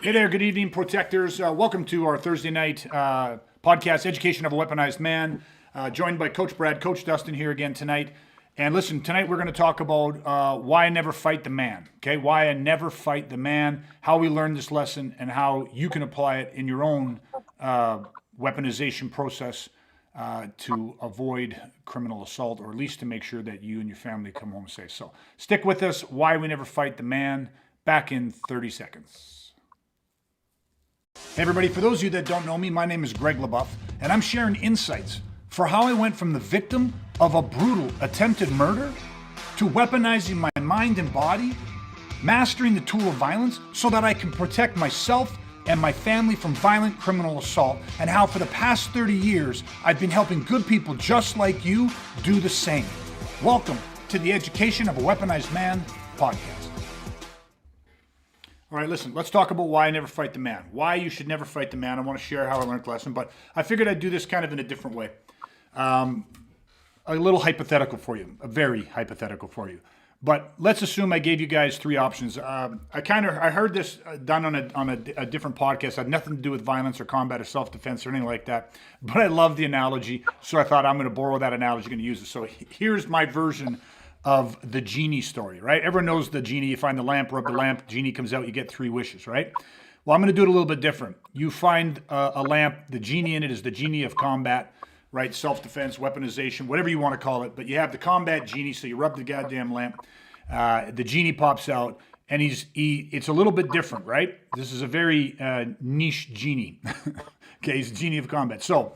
Hey there, good evening, protectors. Welcome to our Thursday night podcast, Education of a Weaponized Man, joined by Coach Brad, Coach Dustin here again tonight. And listen, tonight we're going to talk about why I never fight the man, okay? Why I never fight the man, how we learned this lesson, and how you can apply it in your own weaponization process to avoid criminal assault, or at least to make sure that you and your family come home safe. So stick with us, why we never fight the man, back in 30 seconds. Hey everybody, for those of you that don't know me, my name is Greg LaBeouf, and I'm sharing insights for how I went from the victim of a brutal attempted murder to weaponizing my mind and body, mastering the tool of violence so that I can protect myself and my family from violent criminal assault, and how for the past 30 years, I've been helping good people just like you do the same. Welcome to the Education of a Weaponized Man podcast. All right, listen, let's talk about why I never fight the man. Why you should never fight the man. I want to share how I learned the lesson, but I figured I'd do this kind of in a different way. A little hypothetical for you, a very hypothetical for you. But let's assume I gave you guys three options. I heard this done on a different podcast. It had nothing to do with violence or combat or self-defense or anything like that. But I love the analogy, so I thought I'm going to borrow that analogy, going to use it. So here's my version of the genie story, right? Everyone knows the genie. You find the lamp, rub the lamp, genie comes out, you get three wishes, right? Well, I'm going to do it a little bit different. You find a lamp, the genie in it is the genie of combat, right? Self-defense, weaponization, whatever you want to call it. But you have the combat genie, so you rub the goddamn lamp. The genie pops out, and it's a little bit different, right? This is a very niche genie. Okay, he's the genie of combat. So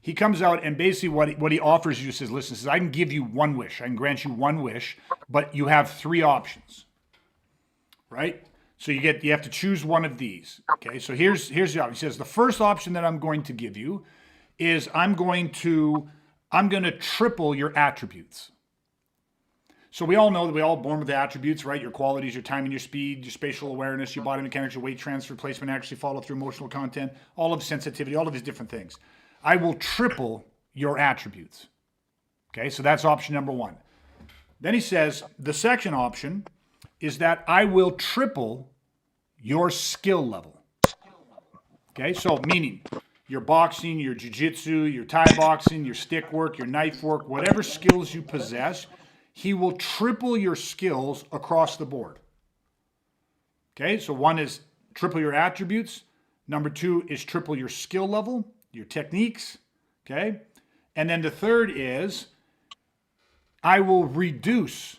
he comes out, and basically what he offers you says, listen, says, I can give you one wish. I can grant you one wish, but you have three options, right? So you have to choose one of these. Okay, so here's the option. He says, the first option that I'm going to give you is I'm going to triple your attributes. So we all know that we're all born with the attributes, right? Your qualities, your timing, your speed, your spatial awareness, your body mechanics, your weight transfer, placement, accuracy, follow through, emotional content, all of sensitivity, all of these different things. I will triple your attributes. Okay, so that's option number one. Then he says, the second option is that I will triple your skill level. Okay, so meaning your boxing, your jiu-jitsu, your Thai boxing, your stick work, your knife work, whatever skills you possess, he will triple your skills across the board. Okay, so one is triple your attributes. Number two is triple your skill level, your techniques, okay? And then the third is I will reduce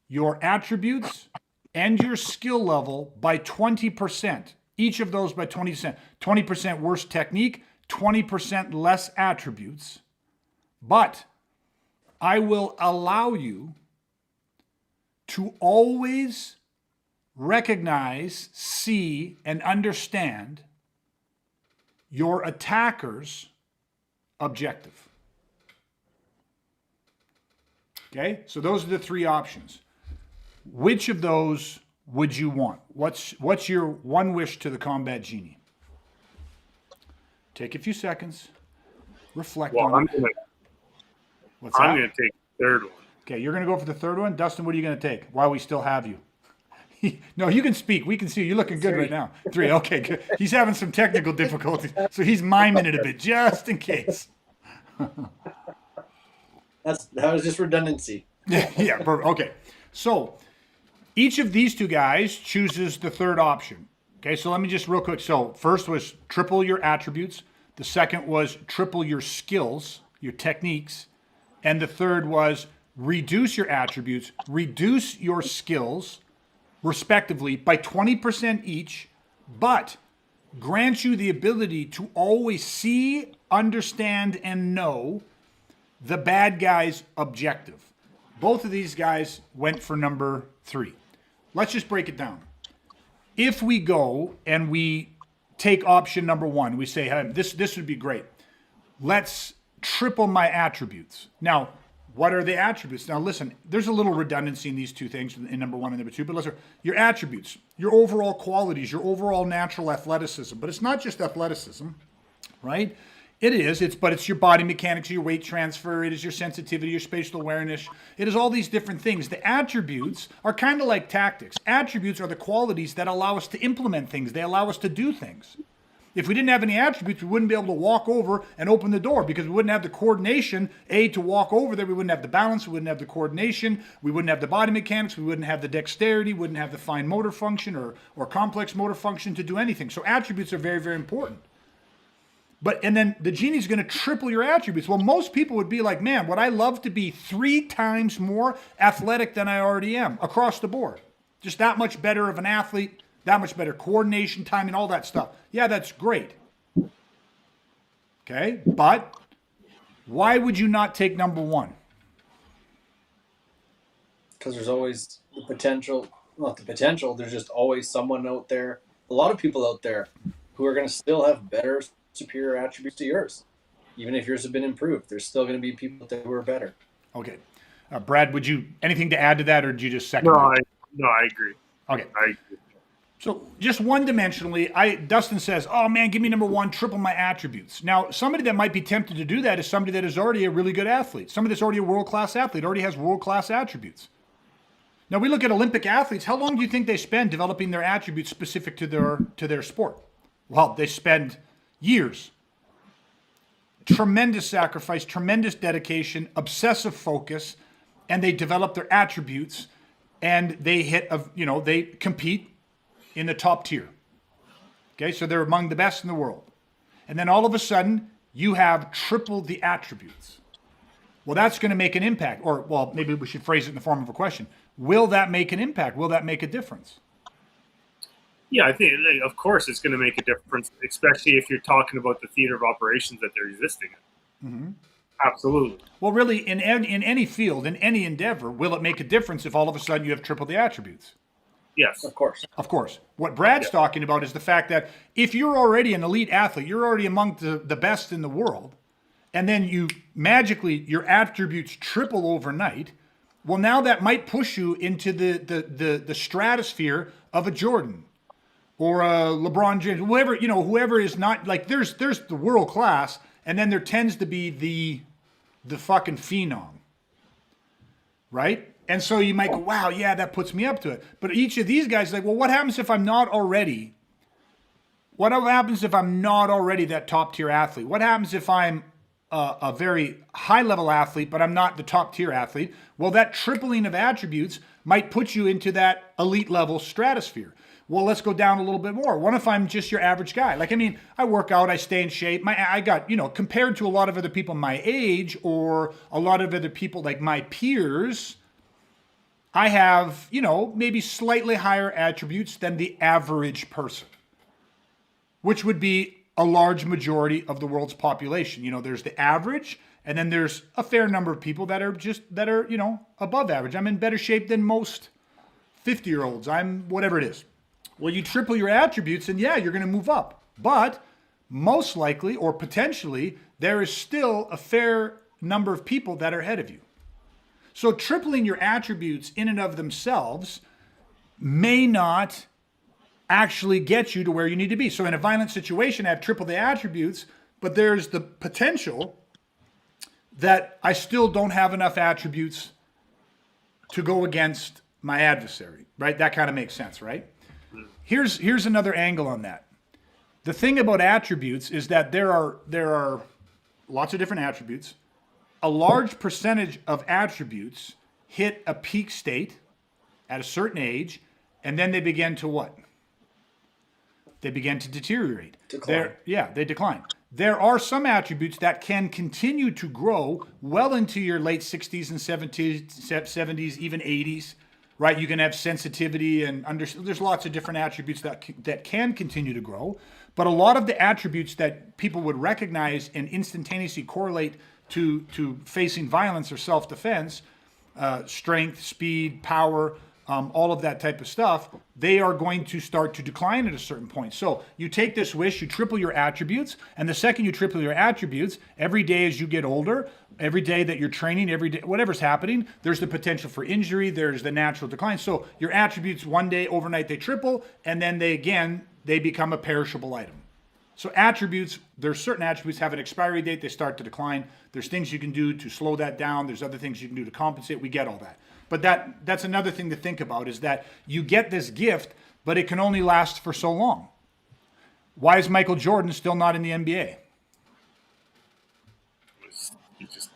your attributes and your skill level by 20%. Each of those by 20%. 20% worse technique, 20% less attributes. But I will allow you to always recognize, see, and understand your attacker's objective. Okay, so those are the three options. Which of those would you want? What's your one wish to the combat genie? Take a few seconds, reflect on it. I'm going to take the third one. Okay, you're going to go for the third one. Dustin, what are you going to take while we still have you? No, you can speak. We can see you. You're looking good right now. Three. Okay, good. He's having some technical difficulties, so he's miming it a bit just in case. That was just redundancy. Yeah, perfect. Okay. So each of these two guys chooses the third option. Okay, so let me just real quick. So first was triple your attributes. The second was triple your skills, your techniques. And the third was reduce your attributes, reduce your skills, respectively, by 20% each, but grant you the ability to always see, understand, and know the bad guy's objective. Both of these guys went for number three. Let's just break it down. If we go and we take option number one, we say, hey, this would be great. Let's triple my attributes. Now, what are the attributes? Now, listen, there's a little redundancy in these two things, in number one and number two, but listen, your attributes, your overall qualities, your overall natural athleticism. But it's not just athleticism, right? It is. But it's your body mechanics, your weight transfer. It is your sensitivity, your spatial awareness. It is all these different things. The attributes are kind of like tactics. Attributes are the qualities that allow us to implement things. They allow us to do things. If we didn't have any attributes, we wouldn't be able to walk over and open the door because we wouldn't have the coordination, to walk over there. We wouldn't have the balance. We wouldn't have the coordination. We wouldn't have the body mechanics. We wouldn't have the dexterity. Wouldn't have the fine motor function or complex motor function to do anything. So attributes are very, very important. And then the genie's going to triple your attributes. Well, most people would be like, man, would I love to be 3 times more athletic than I already am across the board? Just that much better of an athlete, that much better coordination, timing, all that stuff. Yeah, that's great. Okay, but why would you not take number 1? Because there's always the potential, not the potential, there's just always someone out there, a lot of people out there who are going to still have better, superior attributes to yours. Even if yours have been improved, there's still going to be people out there who are better. Okay. Brad, would you, anything to add to that, or did you just second? No, I agree. Okay. I agree. So just one-dimensionally, Dustin says, oh man, give me number 1, triple my attributes. Now, somebody that might be tempted to do that is somebody that is already a really good athlete. Somebody that's already a world-class athlete, already has world-class attributes. Now, we look at Olympic athletes. How long do you think they spend developing their attributes specific to their sport? Well, they spend years. Tremendous sacrifice, tremendous dedication, obsessive focus, and they develop their attributes, and they they compete in the top tier. Okay, so they're among the best in the world. And then all of a sudden, you have triple the attributes. Well, that's going to make an impact. Or, well, maybe we should phrase it in the form of a question. Will that make an impact? Will that make a difference? Yeah, I think, of course, it's going to make a difference, especially if you're talking about the theater of operations that they're existing in. Mm-hmm. Absolutely. Well, really, in any field, in any endeavor, will it make a difference if all of a sudden you have triple the attributes? Yes. Of course. Of course. What Brad's talking about is the fact that if you're already an elite athlete, you're already among the best in the world, and then you magically, your attributes triple overnight, well, now that might push you into the stratosphere of a Jordan or a LeBron James, whoever is not, like, there's the world class, and then there tends to be the fucking phenom, right? And so you might go, wow, yeah, that puts me up to it. But each of these guys is like, well, what happens if I'm not already? What happens if I'm not already that top tier athlete? What happens if I'm a very high level athlete, but I'm not the top tier athlete? Well, that tripling of attributes might put you into that elite level stratosphere. Well, let's go down a little bit more. What if I'm just your average guy? Like, I mean, I work out, I stay in shape. I got, compared to a lot of other people my age or a lot of other people like my peers, I have, maybe slightly higher attributes than the average person, which would be a large majority of the world's population. There's the average, and then there's a fair number of people that are above average. I'm in better shape than most 50-year-olds. I'm whatever it is. Well, you triple your attributes, and yeah, you're going to move up. But most likely, or potentially, there is still a fair number of people that are ahead of you. So tripling your attributes in and of themselves may not actually get you to where you need to be. So in a violent situation, I have triple the attributes, but there's the potential that I still don't have enough attributes to go against my adversary, right? That kind of makes sense, right? Here's another angle on that. The thing about attributes is that there are lots of different attributes. A large percentage of attributes hit a peak state at a certain age, and then they begin to what? They begin to deteriorate. Decline. They decline. There are some attributes that can continue to grow well into your late 60s and 70s, even 80s, right? You can have sensitivity and there's lots of different attributes that can continue to grow. But a lot of the attributes that people would recognize and instantaneously correlate to facing violence or self-defense, strength, speed, power, all of that type of stuff, they are going to start to decline at a certain point. So you take this wish, you triple your attributes, and the second you triple your attributes, every day as you get older, every day that you're training, every day, whatever's happening, there's the potential for injury, there's the natural decline. So your attributes one day, overnight, they triple, and then they become a perishable item. So attributes, there's certain attributes have an expiry date, they start to decline. There's things you can do to slow that down. There's other things you can do to compensate. We get all that. But that's another thing to think about, is that you get this gift, but it can only last for so long. Why is Michael Jordan still not in the NBA? He just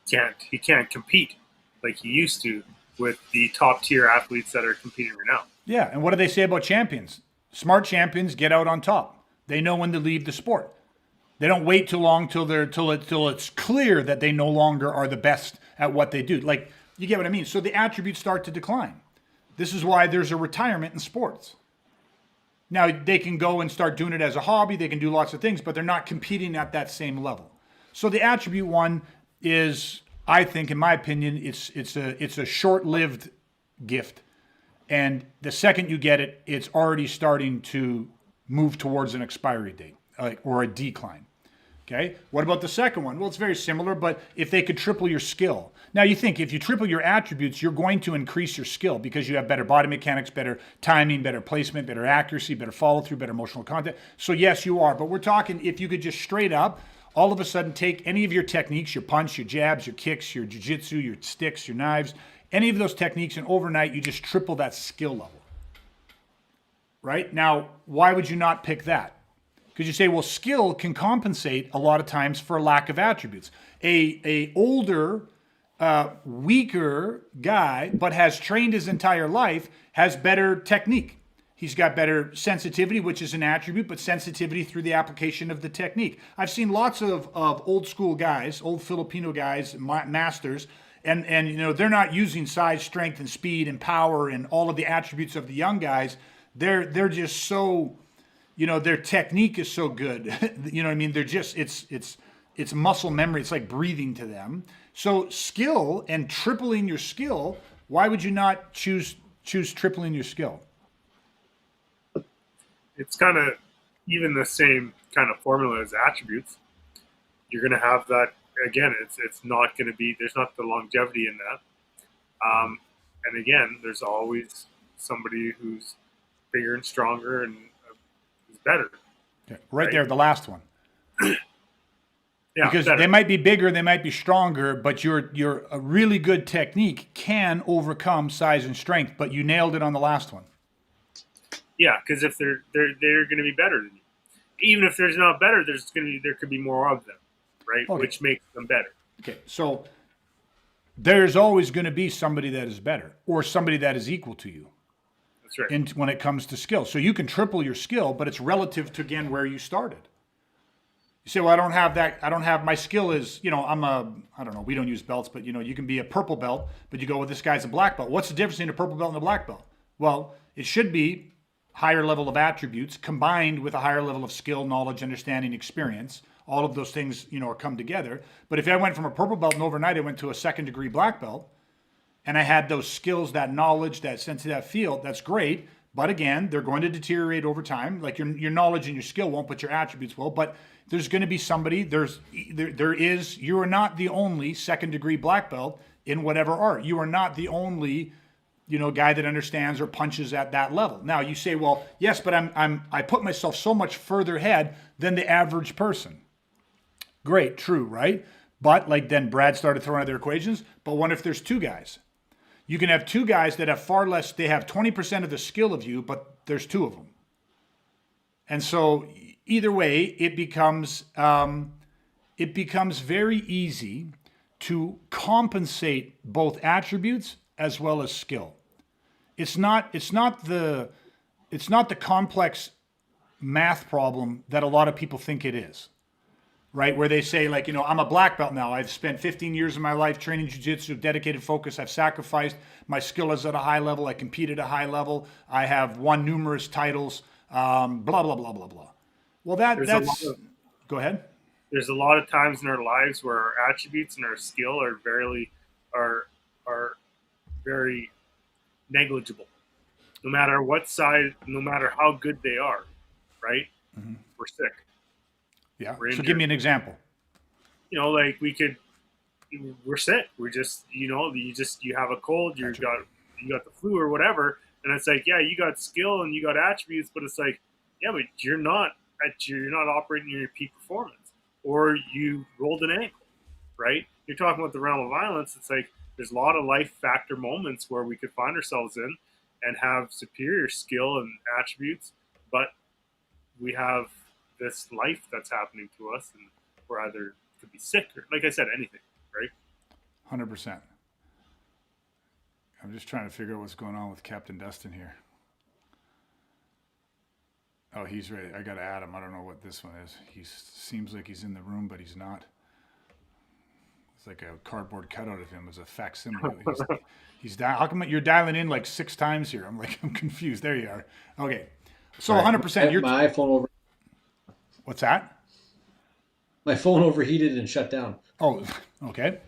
can't compete like he used to with the top tier athletes that are competing right now. Yeah, and what do they say about champions? Smart champions get out on top. They know when to leave the sport. They don't wait too long till it's clear that they no longer are the best at what they do. Like, you get what I mean? So the attributes start to decline. This is why there's a retirement in sports. Now, they can go and start doing it as a hobby. They can do lots of things, but they're not competing at that same level. So the attribute one is, I think, in my opinion, it's a short-lived gift. And the second you get it, it's already starting to move towards an expiry date, or a decline. Okay. What about the second one? Well, it's very similar, but if they could triple your skill. Now, you think if you triple your attributes, you're going to increase your skill because you have better body mechanics, better timing, better placement, better accuracy, better follow through, better emotional content. So yes, you are. But we're talking if you could just straight up all of a sudden take any of your techniques, your punch, your jabs, your kicks, your jiu-jitsu, your sticks, your knives, any of those techniques, and overnight you just triple that skill level. Right? Now, why would you not pick that? Because you say, well, skill can compensate a lot of times for a lack of attributes. A older, weaker guy, but has trained his entire life, has better technique. He's got better sensitivity, which is an attribute, but sensitivity through the application of the technique. I've seen lots of old school guys, old Filipino guys, masters, and they're not using size, strength, and speed, and power, and all of the attributes of the young guys. They're just so, their technique is so good. You know what I mean? They're just, it's muscle memory. It's like breathing to them. So skill and tripling your skill, why would you not choose tripling your skill? It's kind of even the same kind of formula as attributes. You're going to have that again. It's not going to be, there's not the longevity in that. And again, there's always somebody who's bigger and stronger and is better. Okay. Right there, the last one. Yeah, because better. they might be bigger, they might be stronger, but your a really good technique can overcome size and strength. But you nailed it on the last one. Yeah, because if they're going to be better than you, even if there's not better, there could be more of them, right? Okay. Which makes them better. Okay, so there's always going to be somebody that is better or somebody that is equal to you. That's right. When it comes to skill, so you can triple your skill, but it's relative to again where you started. You say, well, I don't have that. I don't have, my skill is, I don't know, we don't use belts, but you can be a purple belt, but you go, well, this guy's a black belt. What's the difference between a purple belt and a black belt? Well, it should be higher level of attributes combined with a higher level of skill, knowledge, understanding, experience. All of those things, are come together. But if I went from a purple belt and overnight I went to a second degree black belt and I had those skills, that knowledge, that sense of that field, that's great. But again, they're going to deteriorate over time. Like your knowledge and your skill won't, but your attributes will. But there's going to be somebody, you are not the only second degree black belt in whatever art. You are not the only, guy that understands or punches at that level. Now you say, well, yes, but I put myself so much further ahead than the average person. Great, true, right? But then Brad started throwing out their equations. But what if there's two guys? You can have two guys that have far less, they have 20% of the skill of you, but there's two of them. And so either way, it becomes very easy to compensate both attributes as well as skill. It's not the complex math problem that a lot of people think it is. Right? Where they say, I'm a black belt now. I've spent 15 years of my life training jiu-jitsu, dedicated focus. I've sacrificed. My skill is at a high level. I compete at a high level. I have won numerous titles, blah, blah, blah, blah, blah. Well, go ahead. There's a lot of times in our lives where our attributes and our skill are very negligible. No matter what side, no matter how good they are, right? Mm-hmm. We're sick. Yeah. So give me an example. We're sick. We're just, you have a cold, you got the flu or whatever. And it's like, yeah, you got skill and you got attributes, but it's like, yeah, but you're not you're not operating in your peak performance, or you rolled an ankle, right? You're talking about the realm of violence. It's like there's a lot of life factor moments where we could find ourselves in and have superior skill and attributes, but we have this life that's happening to us, and we're either could be sick or, like I said, anything, right? 100%. I'm just trying to figure out what's going on with Captain Dustin here. Oh, he's ready. I got to add him. I don't know what this one is. He seems like he's in the room, but he's not. It's like a cardboard cutout of him as a facsimile. He's how come you're dialing in like 6 times here? I'm confused. There you are. Okay. So 100%. You're My iPhone over. What's that? My phone overheated and shut down. Oh, okay.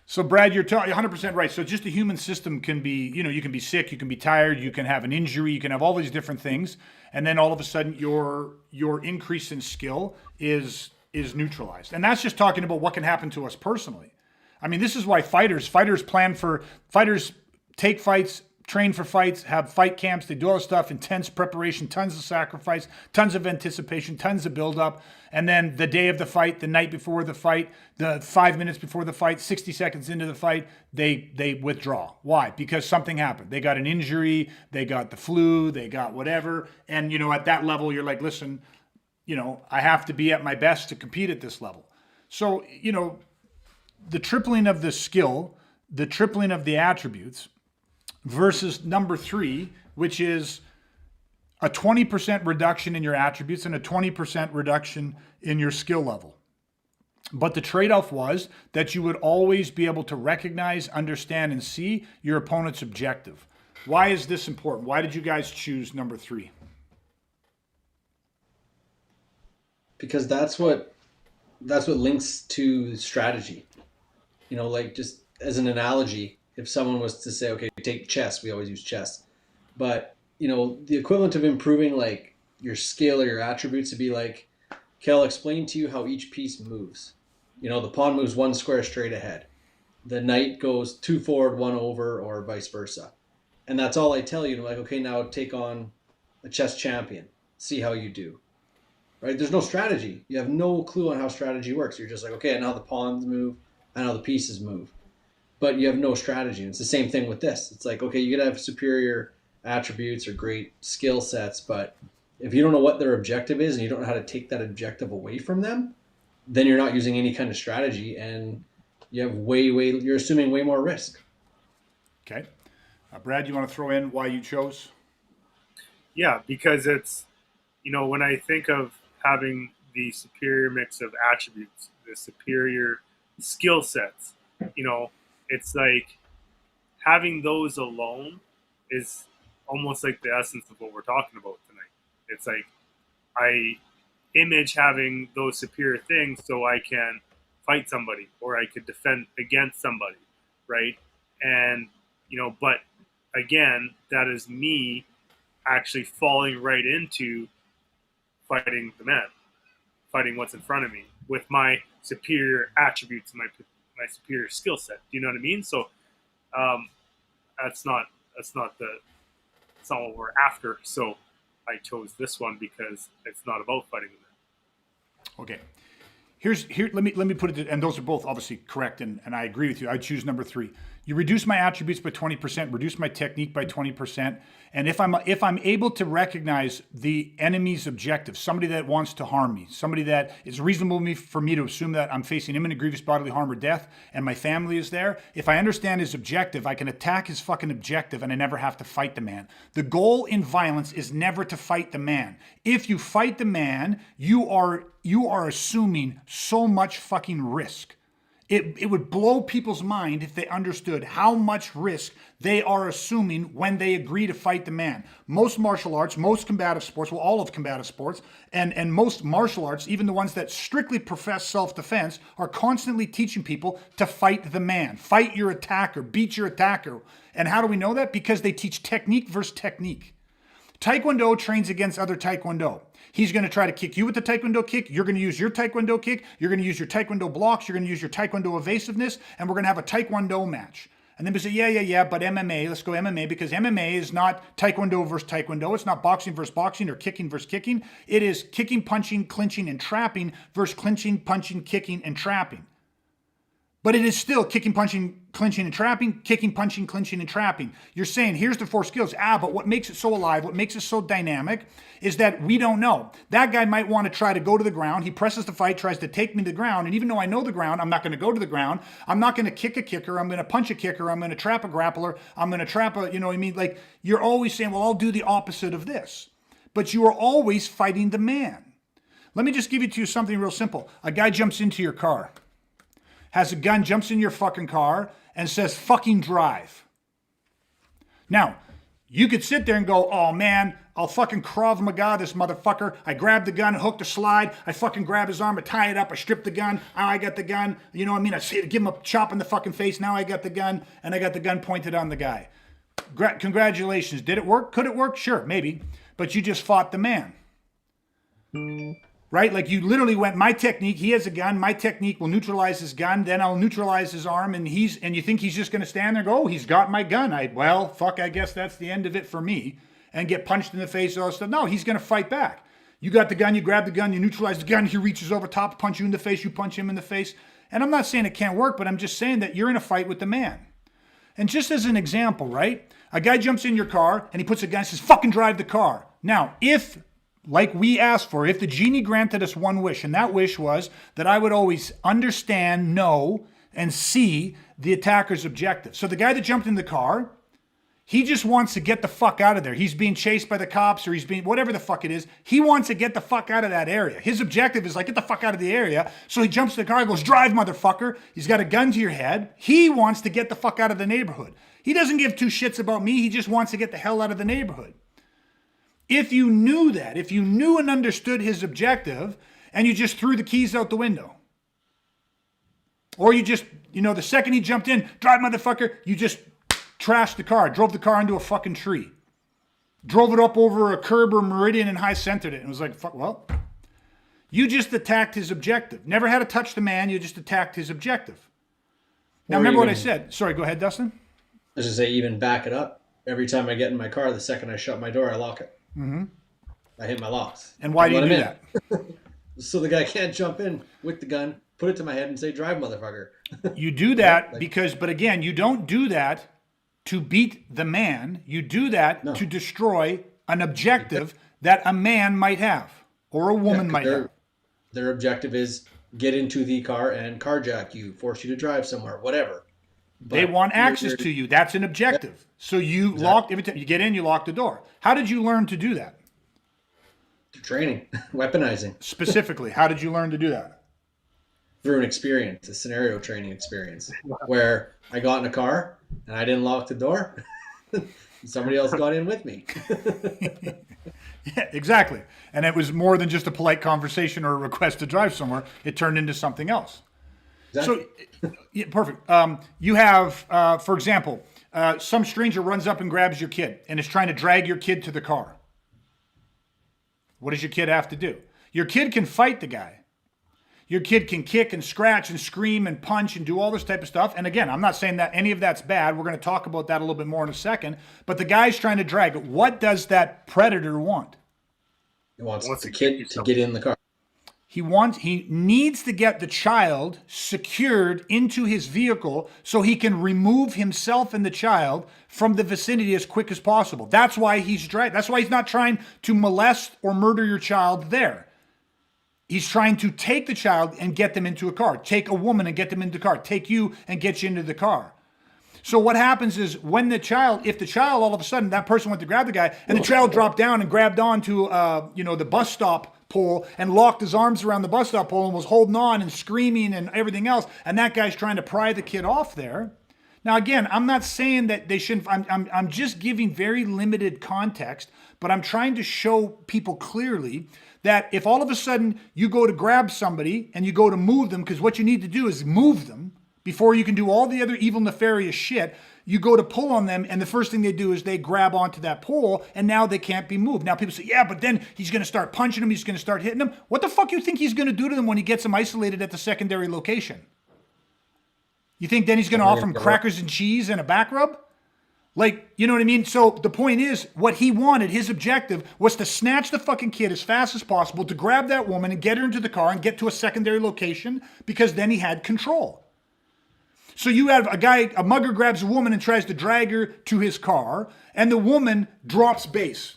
So Brad, you're 100% right. So just the human system can be, you can be sick, you can be tired, you can have an injury, you can have all these different things, and then all of a sudden your increase in skill is neutralized. And that's just talking about what can happen to us personally. I mean, this is why fighters take fights, train for fights, have fight camps, they do all this stuff, intense preparation, tons of sacrifice, tons of anticipation, tons of buildup. And then the day of the fight, the night before the fight, the 5 minutes before the fight, 60 seconds into the fight, they withdraw. Why? Because something happened. They got an injury, they got the flu, they got whatever. And, at that level, you're like, listen, I have to be at my best to compete at this level. So, the tripling of the skill, the tripling of the attributes, versus number 3, which is a 20% reduction in your attributes and a 20% reduction in your skill level. But the trade-off was that you would always be able to recognize, understand, and see your opponent's objective. Why is this important? Why did you guys choose number 3? Because that's what links to strategy. Like just as an analogy, if someone was to say, okay, take chess, we always use chess, but the equivalent of improving like your skill or your attributes to be like, okay, I'll explain to you how each piece moves. The pawn moves 1 square straight ahead. The knight goes 2 forward, 1 over, or vice versa. And that's all I tell you. Like, okay, now take on a chess champion. See how you do. Right? There's no strategy. You have no clue on how strategy works. You're just like, okay, I know how the pawns move. I know how the pieces move. But you have no strategy. And it's the same thing with this. It's like, okay, you could have superior attributes or great skill sets, but if you don't know what their objective is and you don't know how to take that objective away from them, then you're not using any kind of strategy, and you have you're assuming way more risk. Okay. Brad, you want to throw in why you chose? Yeah, because it's, when I think of having the superior mix of attributes, the superior skill sets, it's like having those alone is almost like the essence of what we're talking about tonight. It's like I image having those superior things so I can fight somebody or I could defend against somebody, right? And, but again, that is me actually falling right into fighting the man, fighting what's in front of me with my superior attributes, my superior skill set. Do you know what I mean? So that's not what we're after. So I chose this one because it's not about fighting the man. Okay. Let me put it, and those are both obviously correct, and I agree with you. I choose number 3. You reduce my attributes by 20%, reduce my technique by 20%, and if I'm able to recognize the enemy's objective, somebody that wants to harm me, somebody that is reasonable for me to assume that I'm facing imminent grievous bodily harm or death, and my family is there, if I understand his objective, I can attack his fucking objective, and I never have to fight the man. The goal in violence is never to fight the man. If you fight the man, you are assuming so much fucking risk. It would blow people's mind if they understood how much risk they are assuming when they agree to fight the man. Most martial arts, most combative sports, well, all of combative sports, and most martial arts, even the ones that strictly profess self-defense, are constantly teaching people to fight the man. Fight your attacker, beat your attacker. And how do we know that? Because they teach technique versus technique. Taekwondo trains against other Taekwondo. He's going to try to kick you with the Taekwondo kick. You're going to use your Taekwondo kick. You're going to use your Taekwondo blocks. You're going to use your Taekwondo evasiveness. And we're going to have a Taekwondo match. And then we say, yeah, but MMA, let's go MMA, because MMA is not Taekwondo versus Taekwondo. It's not boxing versus boxing or kicking versus kicking. It is kicking, punching, clinching, and trapping versus clinching, punching, kicking, and trapping. But it is still kicking, punching, clinching, and trapping, kicking, punching, clinching, and trapping. You're saying, here's the 4 skills. But what makes it so alive, what makes it so dynamic is that we don't know. That guy might want to try to go to the ground. He presses the fight, tries to take me to the ground. And even though I know the ground, I'm not going to go to the ground. I'm not going to kick a kicker. I'm going to punch a kicker. I'm going to trap a grappler. I'm going to trap a, you know what I mean? Like, you're always saying, well, I'll do the opposite of this. But you are always fighting the man. Let me just give you something real simple. A guy jumps into your car, has a gun, jumps in your fucking car, and says, fucking drive. Now, you could sit there and go, oh man, I'll fucking Krav Maga this motherfucker. I grab the gun, hook the slide, I fucking grab his arm, I tie it up, I strip the gun, I got the gun, you know what I mean? I give him a chop in the fucking face, now I got the gun, and I got the gun pointed on the guy. Congratulations. Did it work? Could it work? Sure, maybe. But you just fought the man. Right? Like you literally went, my technique, he has a gun, my technique will neutralize his gun, then I'll neutralize his arm, and you think he's just going to stand there and go, oh, he's got my gun. I guess that's the end of it for me, and get punched in the face, all that stuff. No, he's going to fight back. You got the gun, you grab the gun, you neutralize the gun, he reaches over top, punch you in the face, you punch him in the face. And I'm not saying it can't work, but I'm just saying that you're in a fight with the man. And just as an example, right? A guy jumps in your car, and he puts a gun and says, fucking drive the car. Now, if like we asked for, if the genie granted us one wish, and that wish was that I would always understand, know, and see the attacker's objective. So the guy that jumped in the car, he just wants to get the fuck out of there. He's being chased by the cops, or he's being, whatever the fuck it is. He wants to get the fuck out of that area. His objective is like, get the fuck out of the area. So he jumps in the car and goes, drive, motherfucker. He's got a gun to your head. He wants to get the fuck out of the neighborhood. He doesn't give 2 shits about me. He just wants to get the hell out of the neighborhood. If you knew that, if you knew and understood his objective, and you just threw the keys out the window, or you just, the second he jumped in, drive motherfucker, you just trashed the car, drove the car into a fucking tree, drove it up over a curb or meridian and high centered it, and was like, fuck, well, you just attacked his objective. Never had to touch the man, you just attacked his objective. Now, remember what I said. Sorry, go ahead, Dustin. I was just say, even back it up. Every time I get in my car, the second I shut my door, I lock it. Mm-hmm. I hit my locks. And why do you do that? So the guy can't jump in with the gun, put it to my head, and say, drive, motherfucker. You do that because, but again, you don't do that to beat the man. You do that to destroy an objective that a man might have or a woman might have. Their objective is get into the car and carjack you, force you to drive somewhere, whatever. But they want access to you. That's an objective. Yeah. So you lock, every time you get in, you lock the door. How did you learn to do that? Through training, weaponizing. Specifically, how did you learn to do that? Through an experience, a scenario training experience, where I got in a car and I didn't lock the door. Somebody else got in with me. Yeah, exactly. And it was more than just a polite conversation or a request to drive somewhere. It turned into something else. Exactly. So, yeah, perfect. You have, for example, some stranger runs up and grabs your kid and is trying to drag your kid to the car. What does your kid have to do? Your kid can fight the guy. Your kid can kick and scratch and scream and punch and do all this type of stuff. And again, I'm not saying that any of that's bad. We're going to talk about that a little bit more in a second. But the guy's trying to drag it. What does that predator want? He wants the kid to get in the car. He needs to get the child secured into his vehicle so he can remove himself and the child from the vicinity as quick as possible. That's why he's That's why he's not trying to molest or murder your child there. He's trying to take the child and get them into a car. Take a woman and get them into the car. Take you and get you into the car. So what happens is when if the child all of a sudden, that person went to grab the guy and the child dropped down and grabbed onto, the bus stop pole and locked his arms around the bus stop pole and was holding on and screaming and everything else. And that guy's trying to pry the kid off there. Now, again, I'm not saying that they shouldn't, I'm just giving very limited context, but I'm trying to show people clearly that if all of a sudden you go to grab somebody and you go to move them, because what you need to do is move them before you can do all the other evil, nefarious shit, you go to pull on them, and the first thing they do is they grab onto that pole, and now they can't be moved. Now people say, yeah, but then he's going to start punching them, he's going to start hitting them. What the fuck you think he's going to do to them when he gets them isolated at the secondary location? You think then he's going to offer him crackers and cheese and a back rub? Like, you know what I mean? So the point is, what he wanted, his objective, was to snatch the fucking kid as fast as possible, to grab that woman and get her into the car and get to a secondary location, because then he had control. So you have a mugger grabs a woman and tries to drag her to his car, and the woman drops base,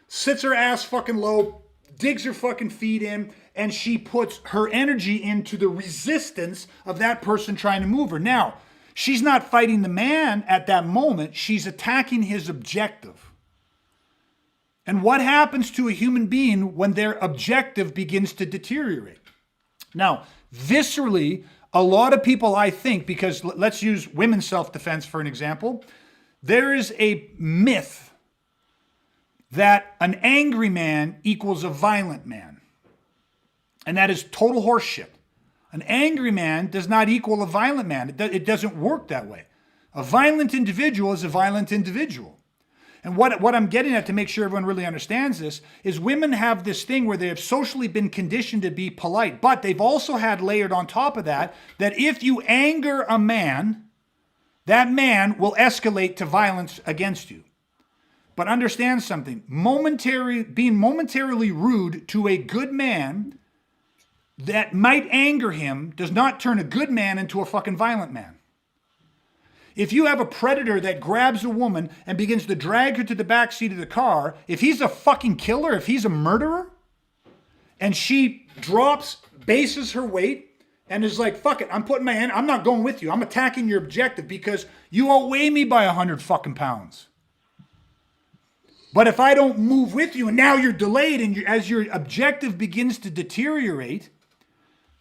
sits her ass fucking low, digs her fucking feet in, and she puts her energy into the resistance of that person trying to move her. Now, she's not fighting the man at that moment. She's attacking his objective. And what happens to a human being when their objective begins to deteriorate? Now, viscerally, a lot of people, I think, because let's use women's self-defense for an example, there is a myth that an angry man equals a violent man. And that is total horseshit. An angry man does not equal a violent man. It doesn't work that way. A violent individual is a violent individual. And what I'm getting at, to make sure everyone really understands this, is women have this thing where they have socially been conditioned to be polite, but they've also had layered on top of that if you anger a man, that man will escalate to violence against you. But understand something, being momentarily rude to a good man that might anger him does not turn a good man into a fucking violent man. If you have a predator that grabs a woman and begins to drag her to the back seat of the car, if he's a fucking killer, if he's a murderer, and she bases her weight and is like, fuck it, I'm putting my hand, I'm not going with you. I'm attacking your objective because you outweigh me by 100 fucking pounds. But if I don't move with you and now you're delayed and as your objective begins to deteriorate,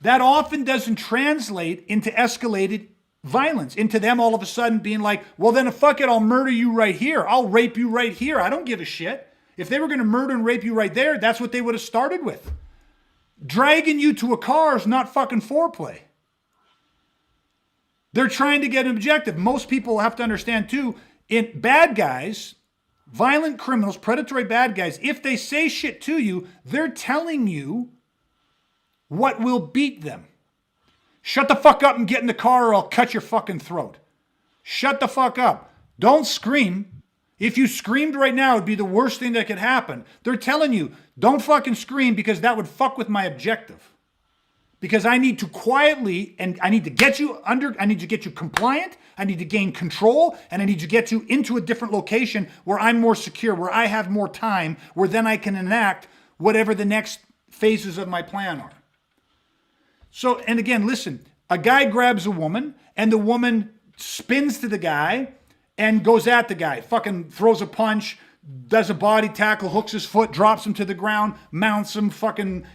that often doesn't translate into escalated violence, into them all of a sudden being like, well, then fuck it, I'll murder you right here. I'll rape you right here. I don't give a shit. If they were going to murder and rape you right there, that's what they would have started with. Dragging you to a car is not fucking foreplay. They're trying to get an objective. Most people have to understand too, in bad guys, violent criminals, predatory bad guys, if they say shit to you, they're telling you what will beat them. Shut the fuck up and get in the car or I'll cut your fucking throat. Shut the fuck up. Don't scream. If you screamed right now, it'd be the worst thing that could happen. They're telling you, don't fucking scream because that would fuck with my objective. Because I need to quietly, and I need to get you compliant, I need to gain control, and I need to get you into a different location where I'm more secure, where I have more time, where then I can enact whatever the next phases of my plan are. So, and again, listen, a guy grabs a woman and the woman spins to the guy and goes at the guy, fucking throws a punch, does a body tackle, hooks his foot, drops him to the ground, mounts him,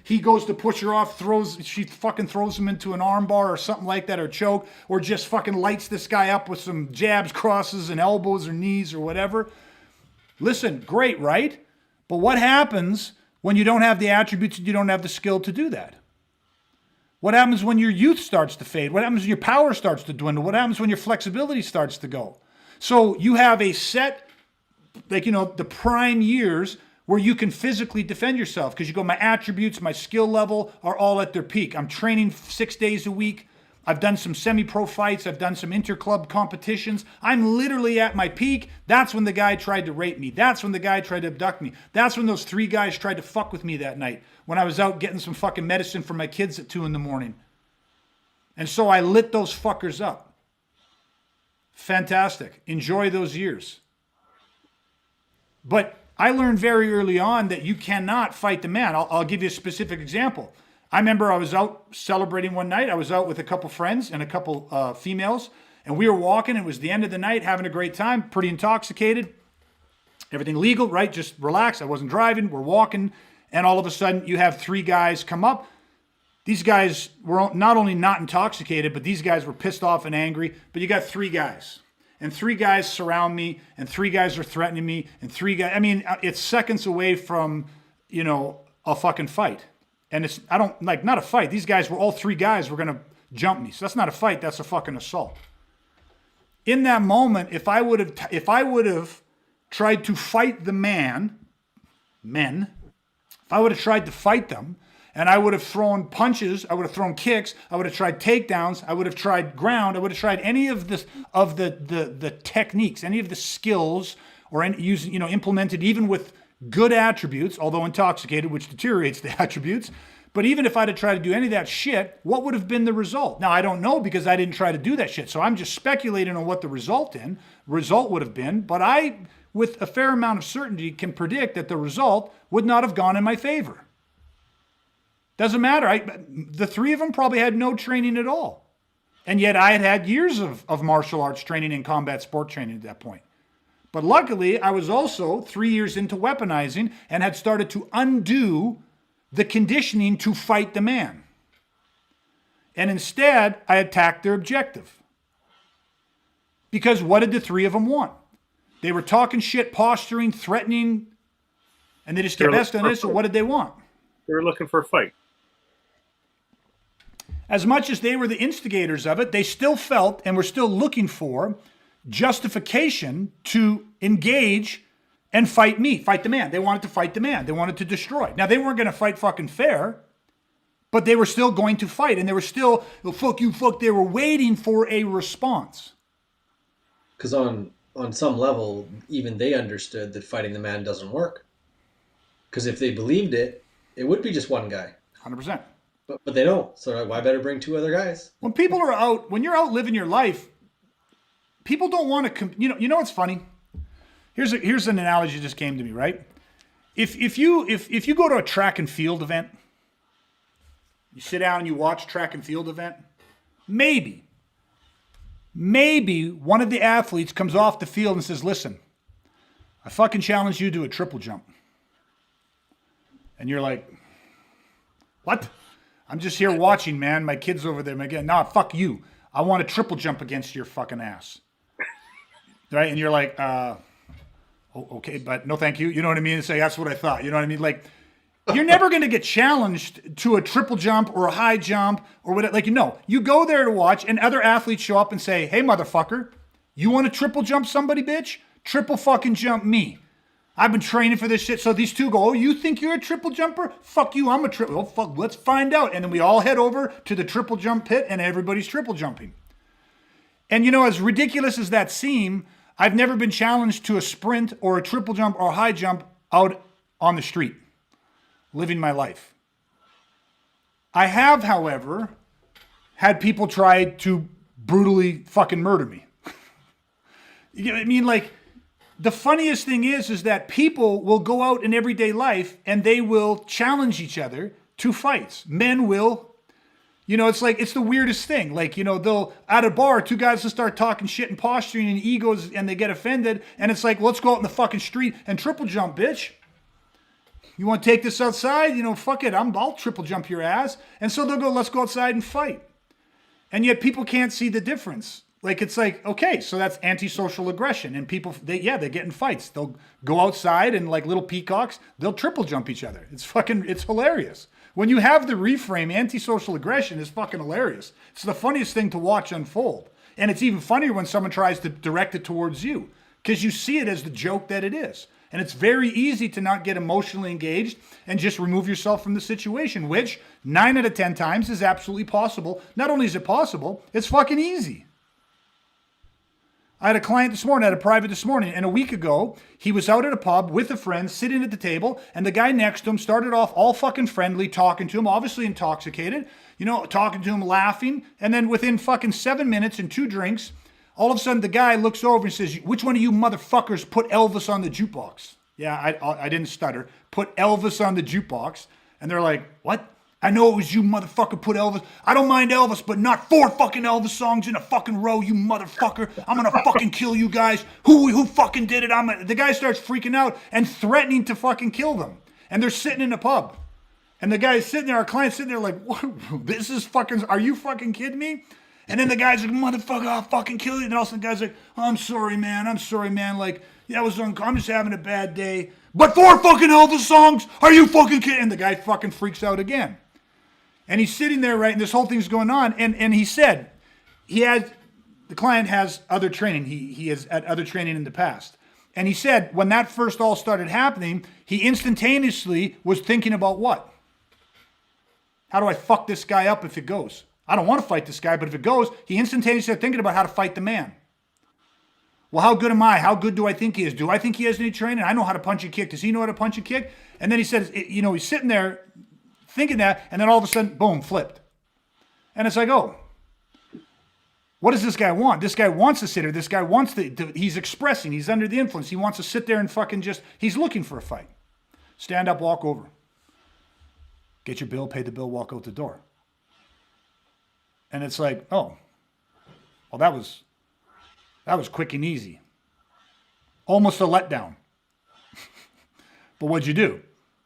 he goes to push her off, she fucking throws him into an armbar or something like that, or choke, or just fucking lights this guy up with some jabs, crosses, and elbows or knees or whatever. Listen, great, right? But what happens when you don't have the attributes and you don't have the skill to do that? What happens when your youth starts to fade? What happens when your power starts to dwindle? What happens when your flexibility starts to go? So you have a set, the prime years where you can physically defend yourself because you go, my attributes, my skill level are all at their peak. I'm training 6 days a week. I've done some semi-pro fights. I've done some inter-club competitions. I'm literally at my peak. That's when the guy tried to rape me. That's when the guy tried to abduct me. That's when those 3 guys tried to fuck with me that night when I was out getting some fucking medicine for my kids at 2 a.m. And so I lit those fuckers up. Fantastic. Enjoy those years. But I learned very early on that you cannot fight the man. I'll give you a specific example. I remember I was out celebrating one night. I was out with a couple friends and a couple females, and we were walking. It was the end of the night, having a great time, pretty intoxicated. Everything legal, right? Just relax. I wasn't driving. We're walking, and all of a sudden you have 3 guys come up. These guys were not only not intoxicated, but these guys were pissed off and angry. But you got 3 guys. And 3 guys surround me, and 3 guys are threatening me, and 3 guys, it's seconds away from, a fucking fight. And not a fight. These guys all 3 guys were going to jump me. So that's not a fight, that's a fucking assault. In that moment, if I would have tried to fight the men, if I would have tried to fight them, and I would have thrown punches, I would have thrown kicks, I would have tried takedowns, I would have tried ground, I would have tried any of this of the techniques, any of the skills, or any, using, implemented even with good attributes, although intoxicated, which deteriorates the attributes. But even if I'd have tried to do any of that shit, what would have been the result? Now, I don't know because I didn't try to do that shit. So I'm just speculating on what the result would have been. But I, with a fair amount of certainty, can predict that the result would not have gone in my favor. Doesn't matter. The three of them probably had no training at all. And yet I had years of martial arts training and combat sport training at that point. But luckily, I was also 3 years into weaponizing and had started to undo the conditioning to fight the man. And instead, I attacked their objective. Because what did the three of them want? They were talking shit, posturing, threatening, and they just kept asking this, so what did they want? They were looking for a fight. As much as they were the instigators of it, they still felt and were still looking for justification to engage and fight me, fight the man. They wanted to fight the man. They wanted to destroy. Now, they weren't going to fight fucking fair, but they were still going to fight. And they were still, fuck you, fuck. They were waiting for a response. Because on some level, even they understood that fighting the man doesn't work. Because if they believed it, it would be just one guy. 100%. But they don't. So why better bring two other guys? When people are out, when you're out living your life, people don't want to, you know what's funny? Here's an analogy that just came to me, right? If you go to a track and field event, you sit down and you watch track and field event, maybe one of the athletes comes off the field and says, listen, I fucking challenge you to a triple jump. And you're like, what? I'm just here watching, man. My kid's over there. Again, nah, fuck you. I want a triple jump against your fucking ass. Right? And you're like, okay, but no thank you. You know what I mean? And say, that's what I thought. You know what I mean? Like, you're never going to get challenged to a triple jump or a high jump or whatever. Like, you go there to watch and other athletes show up and say, hey, motherfucker, you want to triple jump somebody, bitch? Triple fucking jump me. I've been training for this shit. So these two go, oh, you think you're a triple jumper? Fuck you, I'm a triple. Oh, fuck, let's find out. And then we all head over to the triple jump pit and everybody's triple jumping. And, as ridiculous as that seems, I've never been challenged to a sprint or a triple jump or a high jump out on the street, living my life. I have, however, had people try to brutally fucking murder me. You know what I mean? Like, the funniest thing is that people will go out in everyday life and they will challenge each other to fights. Men will. It's the weirdest thing. Like, they'll, at a bar, two guys will start talking shit and posturing and egos and they get offended. And it's like, let's go out in the fucking street and triple jump, bitch. You want to take this outside? Fuck it. I'll triple jump your ass. And so they'll go, let's go outside and fight. And yet people can't see the difference. Like, it's like, okay, so that's antisocial aggression. And people, they get in fights. They'll go outside and like little peacocks, they'll triple jump each other. It's hilarious. When you have the reframe, antisocial aggression is fucking hilarious. It's the funniest thing to watch unfold. And it's even funnier when someone tries to direct it towards you because you see it as the joke that it is. And it's very easy to not get emotionally engaged and just remove yourself from the situation, which 9 out of 10 times is absolutely possible. Not only is it possible, it's fucking easy. I had a client this morning, I had a private this morning, and a week ago, he was out at a pub with a friend, sitting at the table, and the guy next to him started off all fucking friendly, talking to him, obviously intoxicated, talking to him, laughing, and then within fucking 7 minutes and 2 drinks, all of a sudden the guy looks over and says, which one of you motherfuckers put Elvis on the jukebox? Yeah, I didn't stutter. Put Elvis on the jukebox. And they're like, what? I know it was you, motherfucker, put Elvis. I don't mind Elvis, but not 4 fucking Elvis songs in a fucking row, you motherfucker. I'm gonna fucking kill you guys. Who fucking did it? The guy starts freaking out and threatening to fucking kill them. And they're sitting in a pub. And the guy's sitting there, our client's sitting there like, what? This is fucking, are you fucking kidding me? And then the guy's like, motherfucker, I'll fucking kill you. And all of a sudden the guy's like, oh, I'm sorry, man. Like, yeah, I'm just having a bad day. But 4 fucking Elvis songs? Are you fucking kidding? And the guy fucking freaks out again. And he's sitting there, right, and this whole thing's going on. And he said, the client has other training. He has had other training in the past. And he said, when that first all started happening, he instantaneously was thinking about what? How do I fuck this guy up if it goes? I don't want to fight this guy, but if it goes, he instantaneously started thinking about how to fight the man. Well, how good am I? How good do I think he is? Do I think he has any training? I know how to punch and kick. Does he know how to punch and kick? And then he says, he's sitting there thinking that, and then all of a sudden, boom, flipped. And it's like, oh, what does this guy want? This guy wants to sit here. This guy wants he's expressing. He's under the influence. He wants to sit there and fucking he's looking for a fight. Stand up, walk over. Get your bill, pay the bill, walk out the door. And it's like, oh, well, that was quick and easy. Almost a letdown. But what'd you do?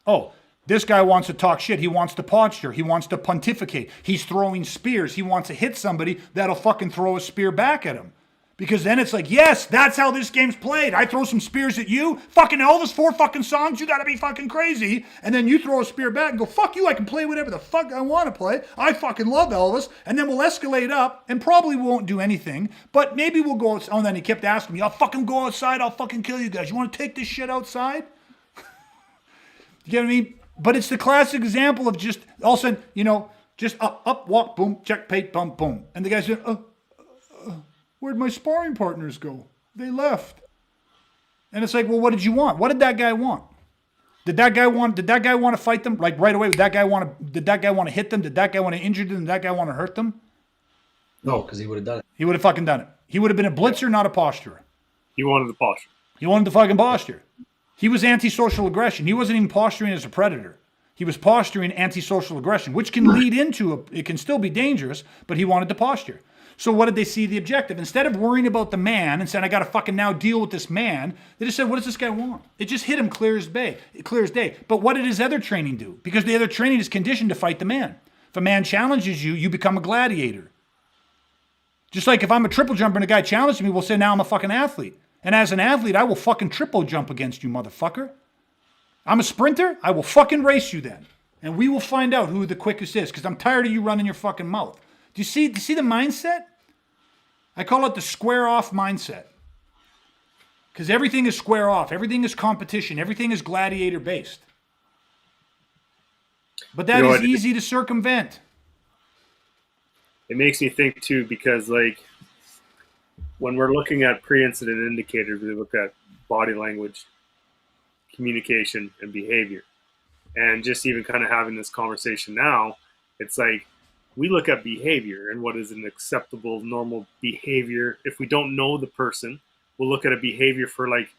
Oh, this guy wants to talk shit. He wants to posture. He wants to pontificate. He's throwing spears. He wants to hit somebody that'll fucking throw a spear back at him. Because then it's like, yes, that's how this game's played. I throw some spears at you. Fucking Elvis, 4 fucking songs. You gotta be fucking crazy. And then you throw a spear back and go, fuck you. I can play whatever the fuck I want to play. I fucking love Elvis. And then we'll escalate up and probably won't do anything. But maybe we'll go outside. Oh, and then he kept asking me, I'll fucking go outside. I'll fucking kill you guys. You want to take this shit outside? You get what I mean? But it's the classic example of just all of a sudden, just up, walk, boom, check, pay, bump, boom. And the guy's saying, where'd my sparring partners go? They left. And it's like, well, what did you want? What did that guy want? Did that guy want to fight them like right away? Did that guy want to hit them? Did that guy want to injure them? Did that guy want to hurt them? No, because he would have done it. He would have fucking done it. He would have been a blitzer, not a posturer. He wanted the posture. He wanted the fucking posture. He was antisocial aggression. He wasn't even posturing as a predator. He was posturing antisocial aggression, which can lead into it can still be dangerous, but he wanted the posture. So what did they see the objective? Instead of worrying about the man and saying, I got to fucking now deal with this man, they just said, what does this guy want? It just hit him clear as day. But what did his other training do? Because the other training is conditioned to fight the man. If a man challenges you, you become a gladiator. Just like if I'm a triple jumper and a guy challenges me, we'll say, now I'm a fucking athlete. And as an athlete, I will fucking triple jump against you, motherfucker. I'm a sprinter. I will fucking race you then. And we will find out who the quickest is because I'm tired of you running your fucking mouth. Do you see the mindset? I call it the square off mindset. Because everything is square off. Everything is competition. Everything is gladiator based. But that is easy to circumvent. It makes me think too, because like when we're looking at pre-incident indicators, we look at body language, communication, and behavior. And just even kind of having this conversation now, it's like we look at behavior and what is an acceptable, normal behavior. If we don't know the person, we'll look at a behavior for like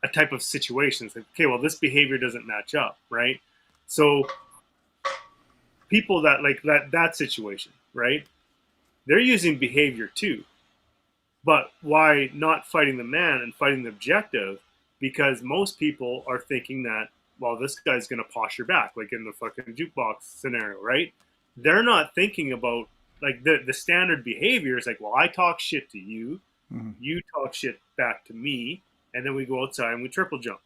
a type of situation. It's like, okay, well, this behavior doesn't match up, right? So people that like that situation, right? They're using behavior too. But why not fighting the man and fighting the objective? Because most people are thinking that, well, this guy's going to posture back, like in the fucking jukebox scenario, right? They're not thinking about, like, the standard behavior is like, well, I talk shit to you, you talk shit back to me, and then we go outside and we triple jump,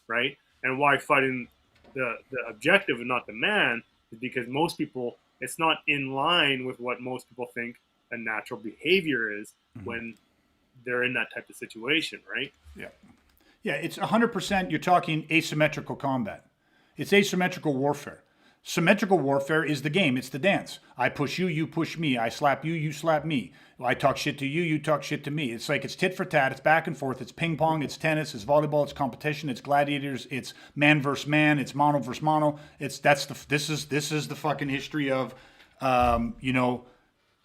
right? And why fighting the objective and not the man is because most people, it's not in line with what most people think a natural behavior is when they're in that type of situation, right? Yeah. Yeah, it's 100%, you're talking asymmetrical combat. It's asymmetrical warfare. Symmetrical warfare is the game. It's the dance. I push you, you push me. I slap you, you slap me. I talk shit to you, you talk shit to me. It's like it's tit for tat. It's back and forth. It's ping pong. It's tennis. It's volleyball. It's competition. It's gladiators. It's man versus man. It's mono versus mono. This is the fucking history of,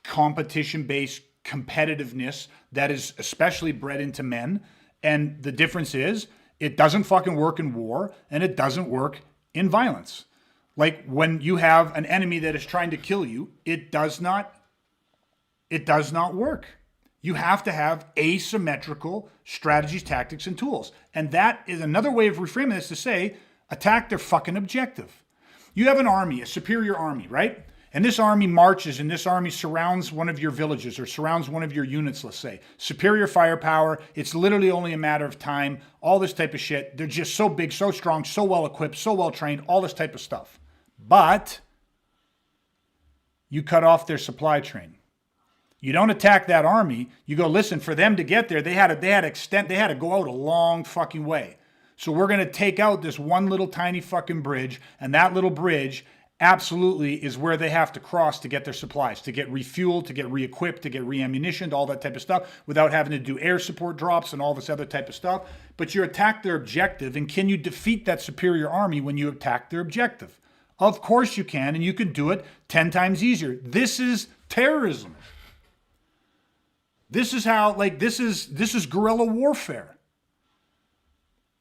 competition-based competitiveness that is especially bred into men. And the difference is it doesn't fucking work in war and it doesn't work in violence. Like when you have an enemy that is trying to kill you, it does not work. You have to have asymmetrical strategies, tactics, and tools. And that is another way of reframing this to say, attack their fucking objective. You have an army, a superior army, right? And this army marches and this army surrounds one of your villages or surrounds one of your units, let's say. Superior firepower. It's literally only a matter of time. All this type of shit. They're just so big, so strong, so well equipped, so well trained, all this type of stuff. But you cut off their supply train. You don't attack that army. You go, listen, for them to get there, they had to go out a long fucking way. So we're going to take out this one little tiny fucking bridge, and that little bridge absolutely is where they have to cross to get their supplies, to get refueled, to get re-equipped, to get re-ammunitioned, all that type of stuff, without having to do air support drops and all this other type of stuff. But you attack their objective, and can you defeat that superior army when you attack their objective? Of course you can, and you can do it 10 times easier. This is terrorism. This is how, this is guerrilla warfare.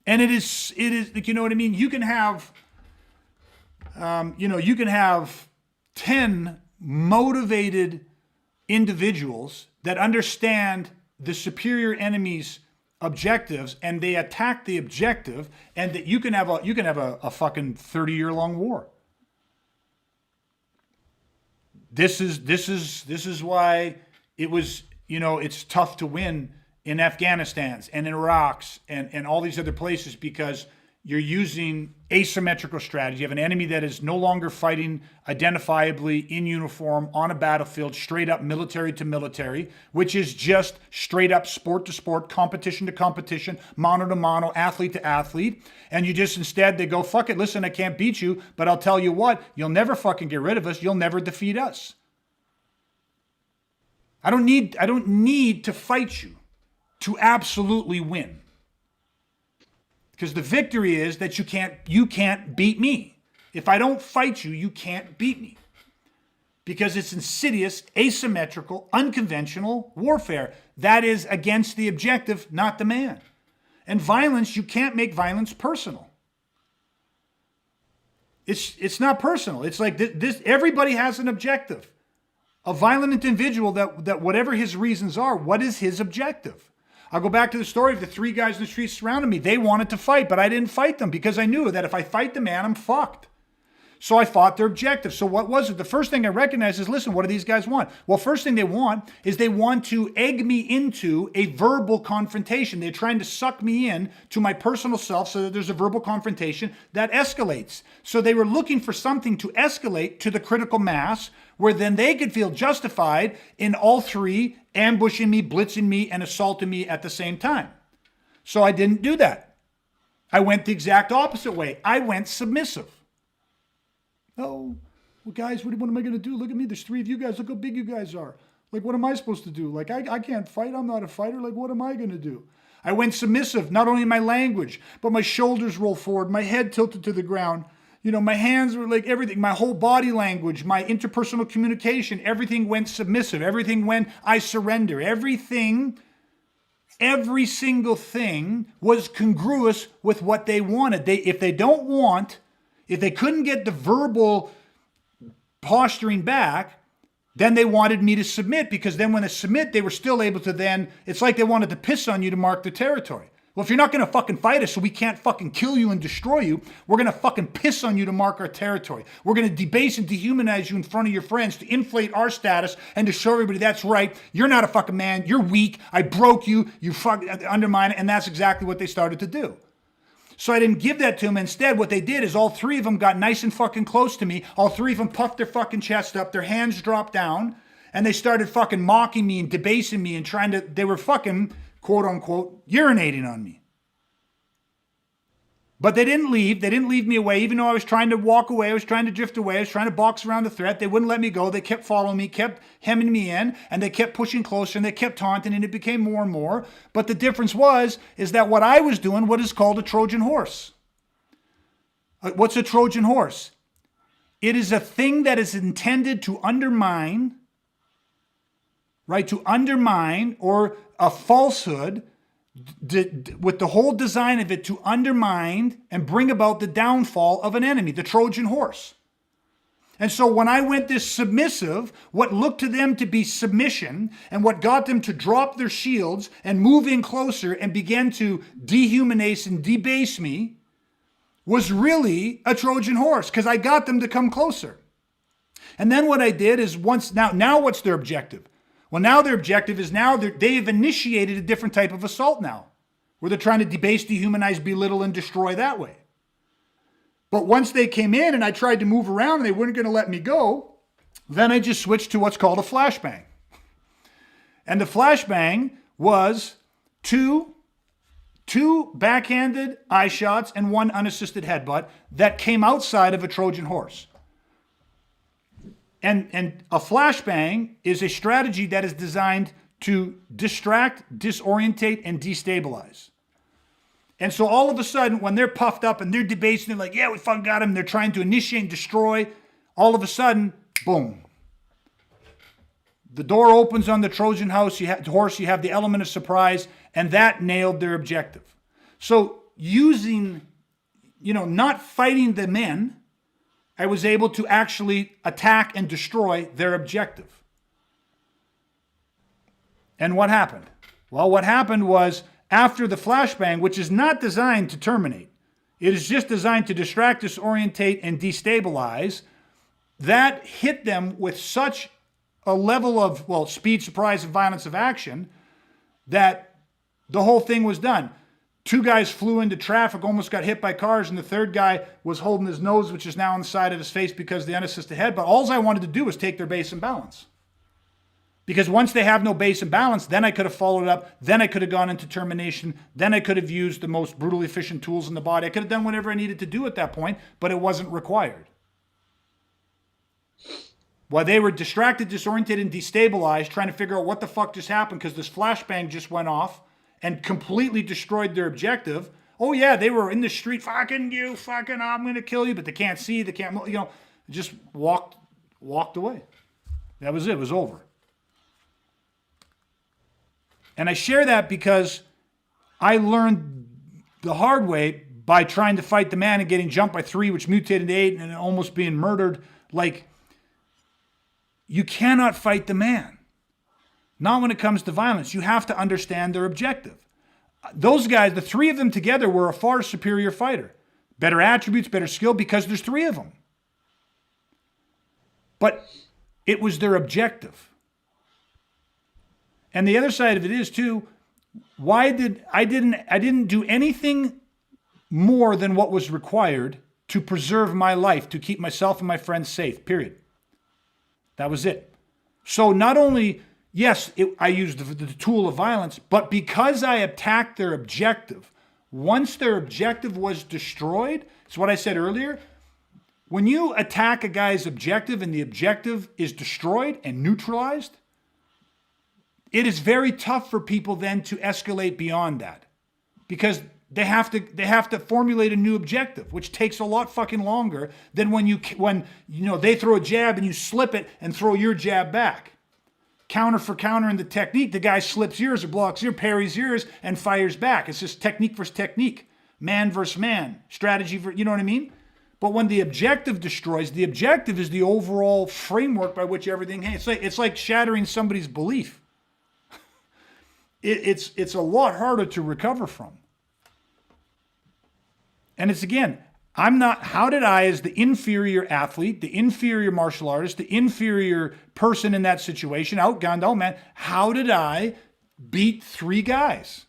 And it is, you know what I mean? You can have, you can have 10 motivated individuals that understand the superior enemy's objectives, and they attack the objective, and that you can have a fucking 30-year-long war. This is why it was, it's tough to win in Afghanistan's and in Iraq's and all these other places, because you're using asymmetrical strategy. You have an enemy that is no longer fighting identifiably in uniform on a battlefield, straight up military to military, which is just straight up sport to sport, competition to competition, mano to mano, athlete to athlete. And you just, instead, they go, fuck it, listen, I can't beat you, but I'll tell you what, you'll never fucking get rid of us. You'll never defeat us. I don't need to fight you to absolutely win. Because the victory is that you can't beat me. If I don't fight you, you can't beat me. Because it's insidious, asymmetrical, unconventional warfare. That is against the objective, not the man. And violence, you can't make violence personal. It's not personal. It's like this. Everybody has an objective. A violent individual that whatever his reasons are, what is his objective? I'll go back to the story of the 3 guys in the street surrounding me. They wanted to fight, but I didn't fight them because I knew that if I fight the man, I'm fucked. So I fought their objective. So what was it? The first thing I recognized is, listen, what do these guys want? Well, first thing they want is they want to egg me into a verbal confrontation. They're trying to suck me in to my personal self so that there's a verbal confrontation that escalates. So they were looking for something to escalate to the critical mass where then they could feel justified in all 3 ambushing me, blitzing me, and assaulting me at the same time. So I didn't do that. I went the exact opposite way. I went submissive. Oh, well, guys, what am I going to do? Look at me. There's 3 of you guys. Look how big you guys are. Like, what am I supposed to do? Like, I can't fight. I'm not a fighter. Like, what am I going to do? I went submissive, not only in my language, but my shoulders rolled forward, my head tilted to the ground. My hands were like everything, my whole body language, my interpersonal communication, everything went submissive. Everything went, I surrender. Everything, every single thing was congruous with what they wanted. If they couldn't get the verbal posturing back, then they wanted me to submit, because then when they submit, they were still able to then, it's like they wanted to piss on you to mark the territory. Well, if you're not going to fucking fight us so we can't fucking kill you and destroy you, we're going to fucking piss on you to mark our territory. We're going to debase and dehumanize you in front of your friends to inflate our status and to show everybody that's right. You're not a fucking man. You're weak. I broke you. You fucking undermine it. And that's exactly what they started to do. So I didn't give that to them. Instead, what they did is all 3 of them got nice and fucking close to me. All 3 of them puffed their fucking chest up. Their hands dropped down. And they started fucking mocking me and debasing me and they were fucking, quote unquote, urinating on me. But they didn't leave. They didn't leave me away, even though I was trying to walk away. I was trying to drift away. I was trying to box around the threat. They wouldn't let me go. They kept following me, kept hemming me in, and they kept pushing closer, and they kept taunting, and it became more and more. But the difference is that what I was doing, what is called a Trojan horse. What's a Trojan horse? It is a thing that is intended to undermine, right? To undermine, or a falsehood, with the whole design of it to undermine and bring about the downfall of an enemy, the Trojan horse. And so when I went this submissive, what looked to them to be submission, and what got them to drop their shields and move in closer and begin to dehumanize and debase me, was really a Trojan horse, because I got them to come closer. And then what I did is now what's their objective? Well, now their objective is they've initiated a different type of assault now, where they're trying to debase, dehumanize, belittle, and destroy that way. But once they came in and I tried to move around and they weren't going to let me go, then I just switched to what's called a flashbang. And the flashbang was two backhanded eye shots and 1 unassisted headbutt that came outside of a Trojan horse. And a flashbang is a strategy that is designed to distract, disorientate, and destabilize. And so all of a sudden, when they're puffed up and they're debasing, they're like, yeah, we fucking got him. They're trying to initiate and destroy. All of a sudden, boom. The door opens on the Trojan horse. You have the element of surprise, and that nailed their objective. So using, not fighting the men, I was able to actually attack and destroy their objective. And what happened? Well, what happened was after the flashbang, which is not designed to terminate, it is just designed to distract, disorientate, and destabilize, that hit them with such a level of, speed, surprise, and violence of action that the whole thing was done. 2 guys flew into traffic, almost got hit by cars, and the third guy was holding his nose, which is now on the side of his face because of the unassisted head. But all I wanted to do was take their base and balance. Because once they have no base and balance, then I could have followed up, then I could have gone into termination, then I could have used the most brutally efficient tools in the body. I could have done whatever I needed to do at that point, but it wasn't required. While they were distracted, disoriented, and destabilized, trying to figure out what the fuck just happened because this flashbang just went off and completely destroyed their objective. Oh yeah, they were in the street, fucking you, fucking I'm gonna kill you, but they can't see, they can't, just walked away. That was it was over. And I share that because I learned the hard way by trying to fight the man and getting jumped by 3, which mutated to 8, and almost being murdered. Like, you cannot fight the man. Not when it comes to violence. You have to understand their objective. Those guys, the 3 of them together, were a far superior fighter. Better attributes, better skill, because there's 3 of them. But it was their objective. And the other side of it is too, I didn't do anything more than what was required to preserve my life, to keep myself and my friends safe, period. That was it. So not only, yes, I used the tool of violence, but because I attacked their objective, once their objective was destroyed, it's what I said earlier, when you attack a guy's objective and the objective is destroyed and neutralized, it is very tough for people then to escalate beyond that because they have to formulate a new objective, which takes a lot fucking longer than when they throw a jab and you slip it and throw your jab back. Counter for counter in the technique, the guy slips yours or blocks your, parries yours, and fires back. It's just technique versus technique, man versus man, strategy for, you know what I mean? But when the objective destroys, the objective is the overall framework by which everything hangs. It's like shattering somebody's belief. It's a lot harder to recover from. And it's again, how did I, as the inferior athlete, the inferior martial artist, the inferior person in that situation, outgunned, oh man, how did I beat 3 guys?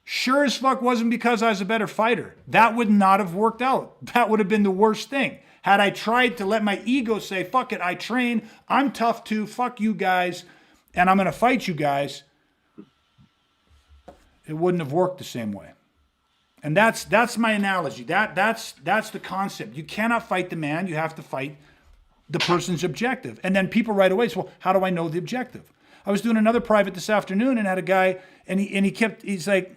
Sure as fuck wasn't because I was a better fighter. That would not have worked out. That would have been the worst thing. Had I tried to let my ego say, fuck it, I train, I'm tough too, fuck you guys, and I'm going to fight you guys, it wouldn't have worked the same way. And that's my analogy. That's the concept. You cannot fight the man. You have to fight the person's objective. And then people right away say, well, how do I know the objective? I was doing another private this afternoon and had a guy, and he's like,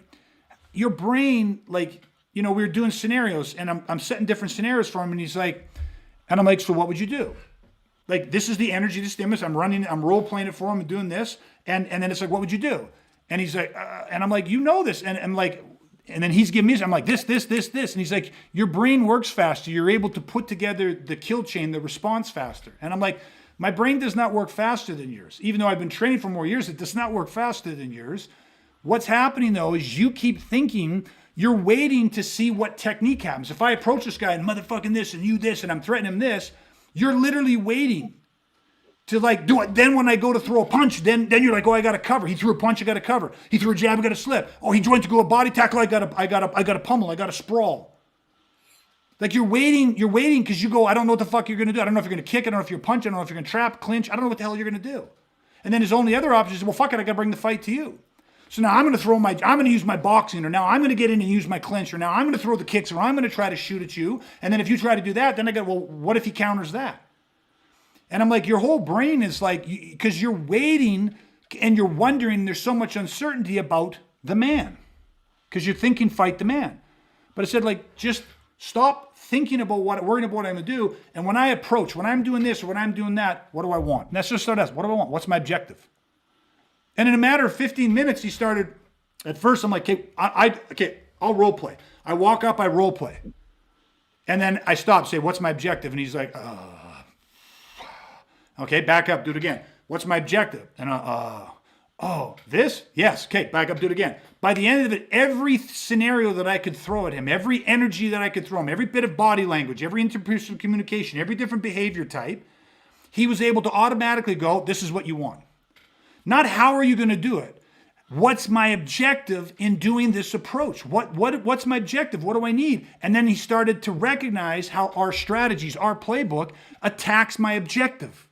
your brain, like, we were doing scenarios, and I'm setting different scenarios for him, and he's like, and I'm like, so what would you do? Like, this is the energy, the stimulus. I'm role playing it for him and doing this. And then it's like, what would you do? And he's like, and I'm like, this. And I'm like, and then he's giving me, I'm like, this. And he's like, your brain works faster. You're able to put together the kill chain, the response faster. And I'm like, my brain does not work faster than yours. Even though I've been training for more years, it does not work faster than yours. What's happening though, is you keep thinking, you're waiting to see what technique happens. If I approach this guy and motherfucking this and you this, and I'm threatening him this, you're literally waiting to like do it. Then when I go to throw a punch, then you're like, oh, I got to cover. He threw a punch, I got to cover. He threw a jab, I got to slip. Oh, he joined to go a body tackle, I got to pummel, I got to sprawl. Like you're waiting because you go, I don't know what the fuck you're going to do. I don't know if you're going to kick, I don't know if you're punch, I don't know if you're going to trap, clinch, I don't know what the hell you're going to do. And then his only other option is, well, fuck it, I got to bring the fight to you. So now I'm going to use my boxing, or now I'm going to get in and use my clinch, or now I'm going to throw the kicks, or I'm going to try to shoot at you. And then if you try to do that, then I go, well, what if he counters that? And I'm like, your whole brain is like, because you're waiting and you're wondering, there's so much uncertainty about the man because you're thinking fight the man. But I said, like, just stop thinking about worrying about what I'm going to do. And when I approach, when I'm doing this or when I'm doing that, what do I want? And that's just start asking, what do I want? What's my objective? And in a matter of 15 minutes, he started, at first I'm like, okay, I'll role play. I walk up, I role play. And then I stop, say, what's my objective? And he's like, okay, back up, do it again. What's my objective? And this? Yes. Okay, back up, do it again. By the end of it, every scenario that I could throw at him, every energy that I could throw him, every bit of body language, every interpersonal communication, every different behavior type, he was able to automatically go, this is what you want. Not how are you going to do it? What's my objective in doing this approach? What's my objective? What do I need? And then he started to recognize how our strategies, our playbook attacks my objective.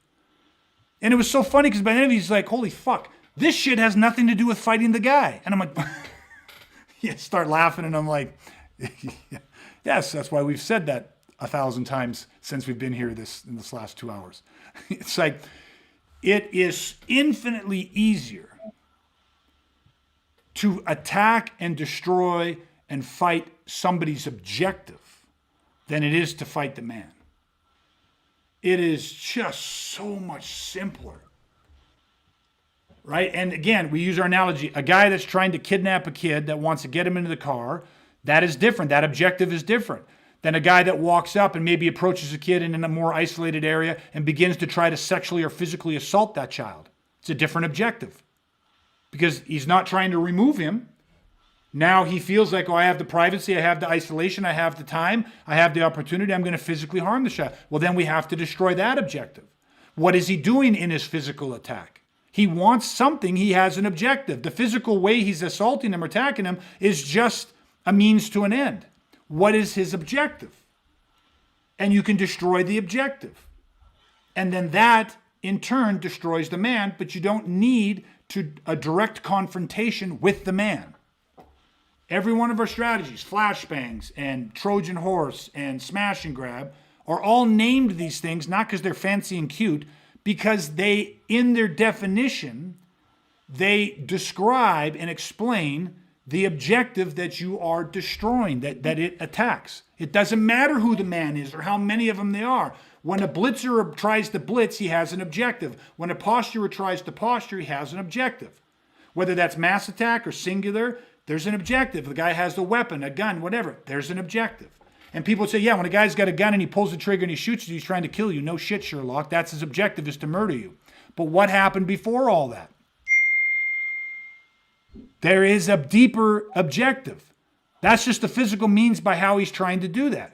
And it was so funny because by the end he's like, holy fuck, this shit has nothing to do with fighting the guy. And I'm like, yeah, start laughing. And I'm like, yes, that's why we've said that 1,000 times since we've been here in this last 2 hours. It's like, it is infinitely easier to attack and destroy and fight somebody's objective than it is to fight the man. It is just so much simpler, right? And again, we use our analogy, a guy that's trying to kidnap a kid that wants to get him into the car, that is different. That objective is different than a guy that walks up and maybe approaches a kid in a more isolated area and begins to try to sexually or physically assault that child. It's a different objective because he's not trying to remove him. Now he feels like, oh, I have the privacy, I have the isolation, I have the time, I have the opportunity, I'm going to physically harm the child. Well, then we have to destroy that objective. What is he doing in his physical attack? He wants something, he has an objective. The physical way he's assaulting him or attacking him is just a means to an end. What is his objective? And you can destroy the objective. And then that, in turn, destroys the man, but you don't need a direct confrontation with the man. Every one of our strategies, flashbangs and Trojan horse and smash and grab, are all named these things, not because they're fancy and cute, because they, in their definition, they describe and explain the objective that you are destroying, that it attacks. It doesn't matter who the man is or how many of them there are. When a blitzer tries to blitz, he has an objective. When a posturer tries to posture, he has an objective. Whether that's mass attack or singular, there's an objective. The guy has the weapon, a gun, whatever. There's an objective. And people say, yeah, when a guy's got a gun and he pulls the trigger and he shoots you, he's trying to kill you. No shit, Sherlock. That's his objective, is to murder you. But what happened before all that? There is a deeper objective. That's just the physical means by how he's trying to do that.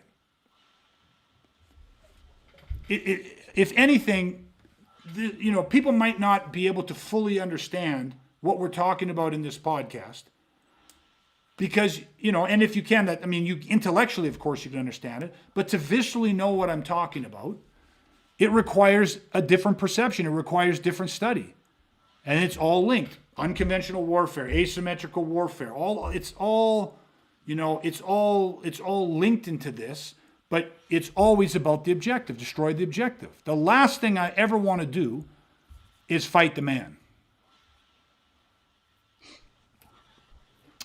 If anything, people might not be able to fully understand what we're talking about in this podcast. Because, and if you can, you intellectually, of course, you can understand it, but to visually know what I'm talking about, it requires a different perception. It requires different study. And it's all linked. Unconventional warfare, asymmetrical warfare, it's all linked into this, but it's always about the objective, destroy the objective. The last thing I ever want to do is fight the man.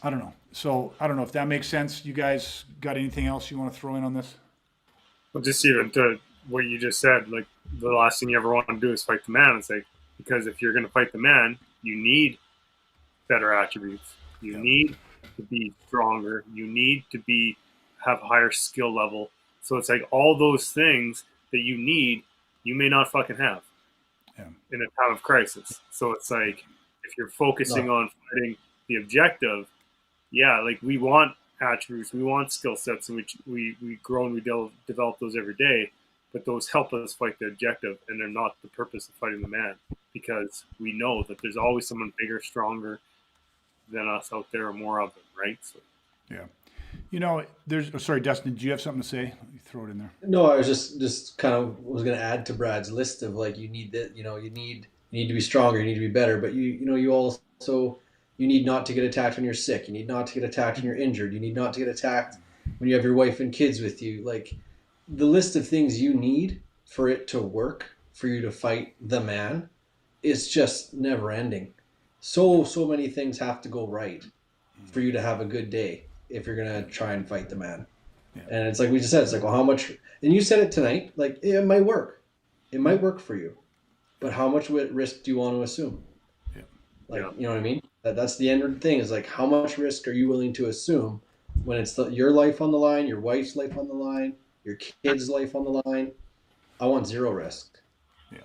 I don't know. So I don't know if that makes sense. You guys got anything else you want to throw in on this? Well, just even to what you just said, like the last thing you ever want to do is fight the man. It's like, because if you're going to fight the man, you need better attributes. You need to be stronger. You need to have higher skill level. So it's like all those things that you need, you may not fucking have in a time of crisis. So it's like, if you're focusing on fighting the objective, like we want attributes, we want skill sets, and we grow and we develop those every day. But those help us fight the objective, and they're not the purpose of fighting the man, because we know that there's always someone bigger, stronger than us out there, or more of them, right? So. Yeah. Sorry, Dustin, did you have something to say? You throw it in there. No, I was just kind of was going to add to Brad's list of like, you need that, you need to be stronger, you need to be better, but you also, you need not to get attacked when you're sick. You need not to get attacked when you're injured. You need not to get attacked when you have your wife and kids with you. Like, the list of things you need for it to work, for you to fight the man is just never ending. So many things have to go right for you to have a good day if you're going to try and fight the man. Yeah. And it's like we just said, it's like, well, how much, and you said it tonight, like it might work. It might work for you, but how much risk do you want to assume? Yeah. Like, you know what I mean? That's the end of the thing, is like, how much risk are you willing to assume when it's your life on the line, your wife's life on the line, your kid's life on the line? I want zero risk. Yeah.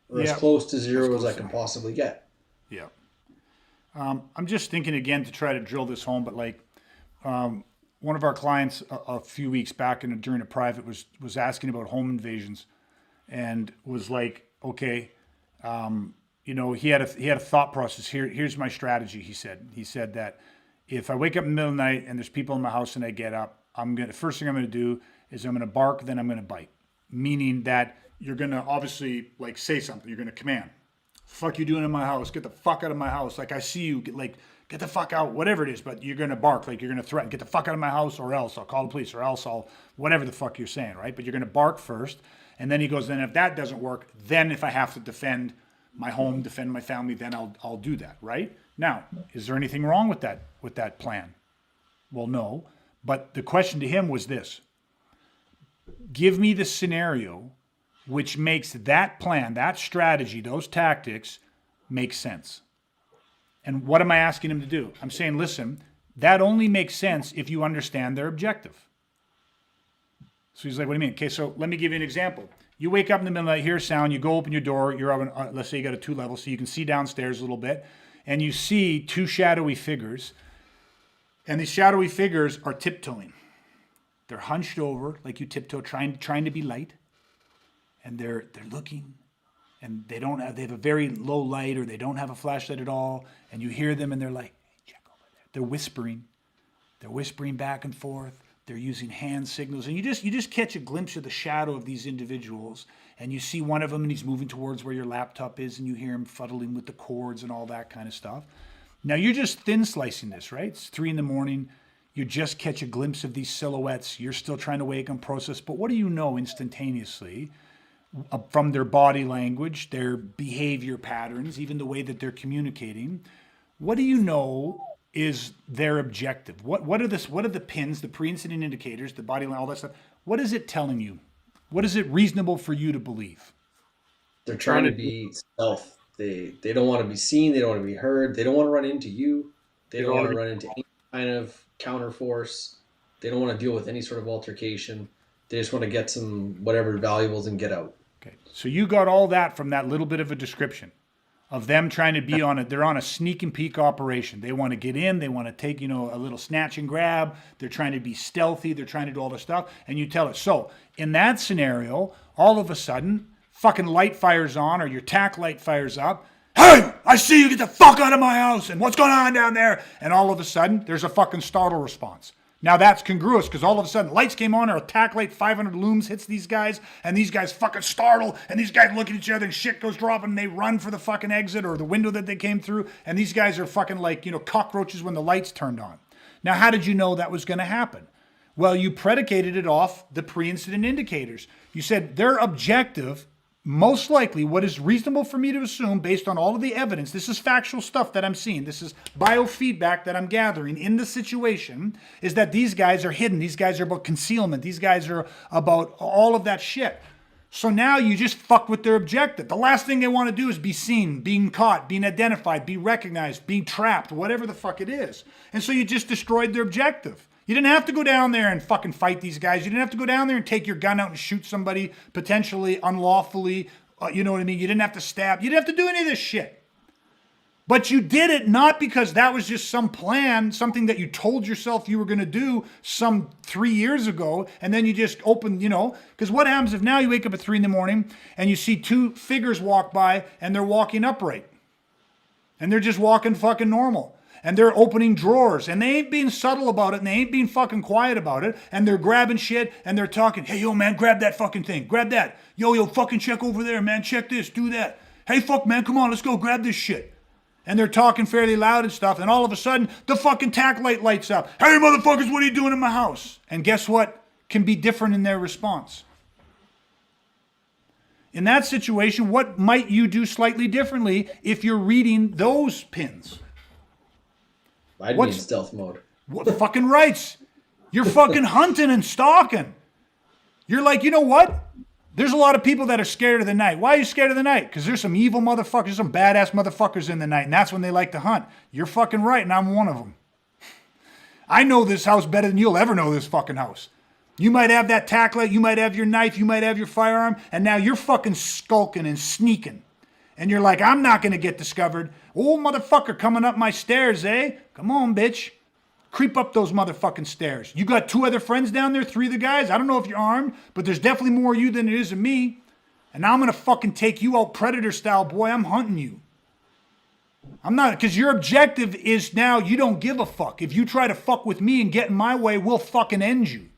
Or as close to zero as I can possibly get. Yeah. I'm just thinking again to try to drill this home, but like one of our clients a few weeks back during a private was asking about home invasions, and was like, okay, you know, he had a thought process. Here's my strategy. He said that if I wake up in the middle of the night and there's people in my house and I get up, the first thing I'm going to do is I'm going to bark, then I'm going to bite. Meaning that you're going to obviously like say something. You're going to command. Fuck you doing in my house? Get the fuck out of my house. Like I see you, get the fuck out, whatever it is, but you're going to bark, like you're going to threaten, get the fuck out of my house, or else I'll call the police, or else I'll, whatever the fuck you're saying, right? But you're going to bark first. And then he goes, then if that doesn't work, then if I have to defend my home, defend my family, then I'll do that, right? Now, is there anything wrong with that plan? Well, no. But the question to him was this: give me the scenario which makes that plan, that strategy, those tactics make sense. And what am I asking him to do? I'm saying, listen, that only makes sense if you understand their objective. So he's like, what do you mean? Okay, so let me give you an example. You wake up in the middle of the night, hear sound, you go open your door, you're up, let's say you got a 2-level, so you can see downstairs a little bit, and you see 2 shadowy figures, and these shadowy figures are tiptoeing. They're hunched over, like you tiptoe, trying to be light, and they're looking, and they have a very low light, or they don't have a flashlight at all, and you hear them, and they're like, hey, check over there. They're whispering back and forth. They're using hand signals, and you just catch a glimpse of the shadow of these individuals, and you see one of them, and he's moving towards where your laptop is, and you hear him fuddling with the cords and all that kind of stuff. Now you're just thin slicing this, right? It's 3 a.m. You just catch a glimpse of these silhouettes. You're still trying to wake and process, but what do you know instantaneously from their body language, their behavior patterns, even the way that they're communicating? What do you know is their objective? What are the pins, the pre-incident indicators, the body language, all that stuff? What is it telling you? What is it reasonable for you to believe? They're trying to be stealth. They don't want to be seen. They don't want to be heard. They don't want to run into you. They don't want to run into any kind of counterforce. They don't want to deal with any sort of altercation. They just want to get some whatever valuables and get out. Okay, so you got all that from that little bit of a description of them trying to be they're on a sneak and peek operation. They want to get in, they want to take, a little snatch and grab. They're trying to be stealthy. They're trying to do all this stuff. And you tell it. So in that scenario, all of a sudden, fucking light fires on, or your tack light fires up. Hey, I see you, get the fuck out of my house. And what's going on down there? And all of a sudden, there's a fucking startle response. Now that's congruous, because all of a sudden lights came on, or a tack light 500 looms hits these guys, and these guys fucking startle, and these guys look at each other, and shit goes dropping, and they run for the fucking exit or the window that they came through, and these guys are fucking like, cockroaches when the lights turned on. Now, how did you know that was going to happen? Well, you predicated it off the pre-incident indicators. You said their objective, most likely, what is reasonable for me to assume based on all of the evidence, this is factual stuff that I'm seeing, this is biofeedback that I'm gathering in the situation, is that these guys are hidden. These guys are about concealment. These guys are about all of that shit. So now you just fucked with their objective. The last thing they want to do is be seen, being caught, being identified, be recognized, being trapped, whatever the fuck it is. And so you just destroyed their objective. You didn't have to go down there and fucking fight these guys. You didn't have to go down there and take your gun out and shoot somebody potentially unlawfully. You know what I mean? You didn't have to stab. You didn't have to do any of this shit. But you did it not because that was just some plan, something that you told yourself you were going to do some 3 years ago, and then you just opened, because what happens if now you wake up at 3 a.m. and you see 2 figures walk by and they're walking upright and they're just walking fucking normal? And they're opening drawers, and they ain't being subtle about it, and they ain't being fucking quiet about it, and they're grabbing shit, and they're talking, hey, yo, man, grab that fucking thing, grab that. Yo, fucking check over there, man, check this, do that. Hey, fuck, man, come on, let's go grab this shit. And they're talking fairly loud and stuff, and all of a sudden, the fucking tack light lights up. Hey, motherfuckers, what are you doing in my house? And guess what can be different in their response? In that situation, what might you do slightly differently if you're reading those pins? I'd be in stealth mode. What fucking rights? You're fucking hunting and stalking. You're like, you know what? There's a lot of people that are scared of the night. Why are you scared of the night? Because there's some evil motherfuckers, some badass motherfuckers in the night, and that's when they like to hunt. You're fucking right, and I'm one of them. I know this house better than you'll ever know this fucking house. You might have that tack light, you might have your knife, you might have your firearm, and now you're fucking skulking and sneaking. And you're like, I'm not going to get discovered. Oh, motherfucker coming up my stairs, eh? Come on, bitch. Creep up those motherfucking stairs. You got 2 other friends down there, 3 other guys. I don't know if you're armed, but there's definitely more of you than there is of me. And now I'm going to fucking take you out predator style, boy. I'm hunting you. I'm not, because your objective is now you don't give a fuck. If you try to fuck with me and get in my way, we'll fucking end you.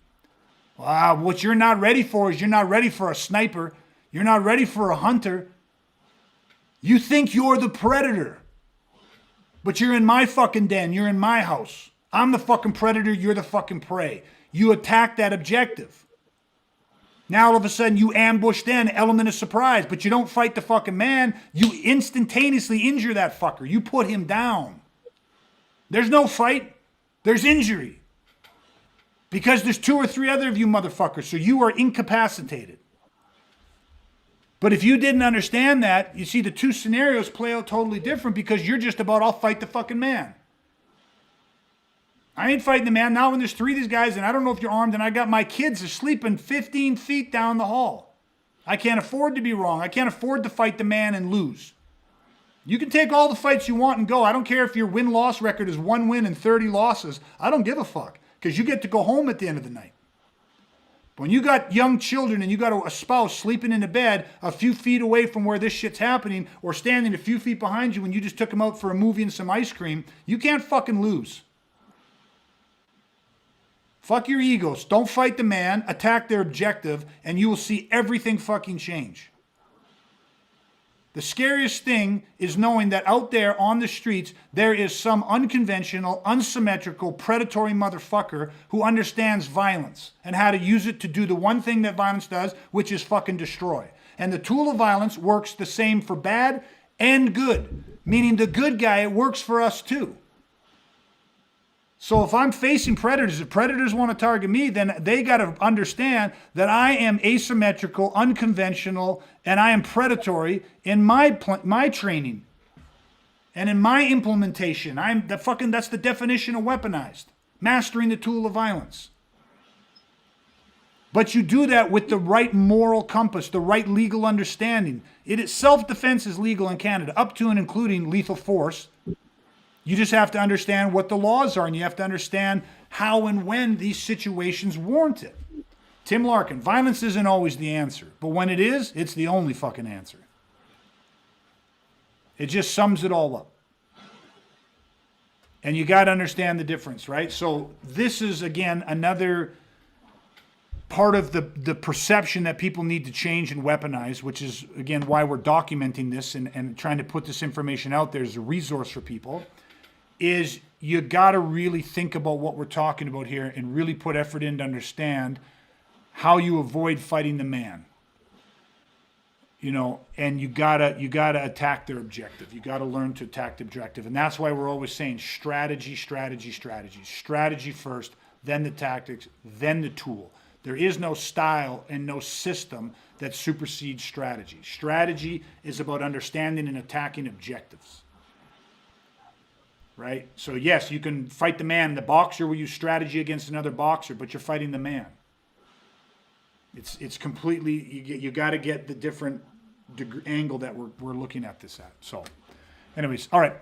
What you're not ready for is you're not ready for a sniper. You're not ready for a hunter. You think you're the predator. But you're in my fucking den. You're in my house. I'm the fucking predator. You're the fucking prey. You attack that objective. Now all of a sudden you ambush then, element of surprise, but you don't fight the fucking man. You instantaneously injure that fucker. You put him down. There's no fight. There's injury. Because there's 2 or 3 other of you motherfuckers, so you are incapacitated. But if you didn't understand that, you see the 2 scenarios play out totally different because you're just about, I'll fight the fucking man. I ain't fighting the man. Now when there's 3 of these guys and I don't know if you're armed and I got my kids are sleeping 15 feet down the hall. I can't afford to be wrong. I can't afford to fight the man and lose. You can take all the fights you want and go. I don't care if your win-loss record is 1 win and 30 losses. I don't give a fuck because you get to go home at the end of the night. When you got young children and you got a spouse sleeping in the bed a few feet away from where this shit's happening or standing a few feet behind you when you just took them out for a movie and some ice cream, you can't fucking lose. Fuck your egos. Don't fight the man. Attack their objective and you will see everything fucking change. The scariest thing is knowing that out there on the streets, there is some unconventional, unsymmetrical, predatory motherfucker who understands violence and how to use it to do the one thing that violence does, which is fucking destroy. And the tool of violence works the same for bad and good, meaning the good guy, it works for us too. So if I'm facing predators, if predators want to target me, then they got to understand that I am asymmetrical, unconventional, and I am predatory in my training and in my implementation. That's the definition of weaponized. Mastering the tool of violence. But you do that with the right moral compass, the right legal understanding. Self-defense is legal in Canada, up to and including lethal force. You just have to understand what the laws are, and you have to understand how and when these situations warrant it. Tim Larkin, violence isn't always the answer, but when it is, it's the only fucking answer. It just sums it all up. And you got to understand the difference, right? So this is, again, another part of the perception that people need to change and weaponize, which is, again, why we're documenting this and trying to put this information out there as a resource for people. Is you got to really think about what we're talking about here and really put effort in to understand how you avoid fighting the man. You know, and you gotta attack their objective. You gotta learn to attack the objective. And that's why we're always saying strategy. Strategy first, then the tactics, then the tool. There is no style and no system that supersedes strategy. Strategy is about understanding and attacking objectives. Right? So yes, you can fight the man. The boxer will use strategy against another boxer, but you're fighting the man. It's completely, you got to get the different angle that we're looking at this at. So anyways, all right.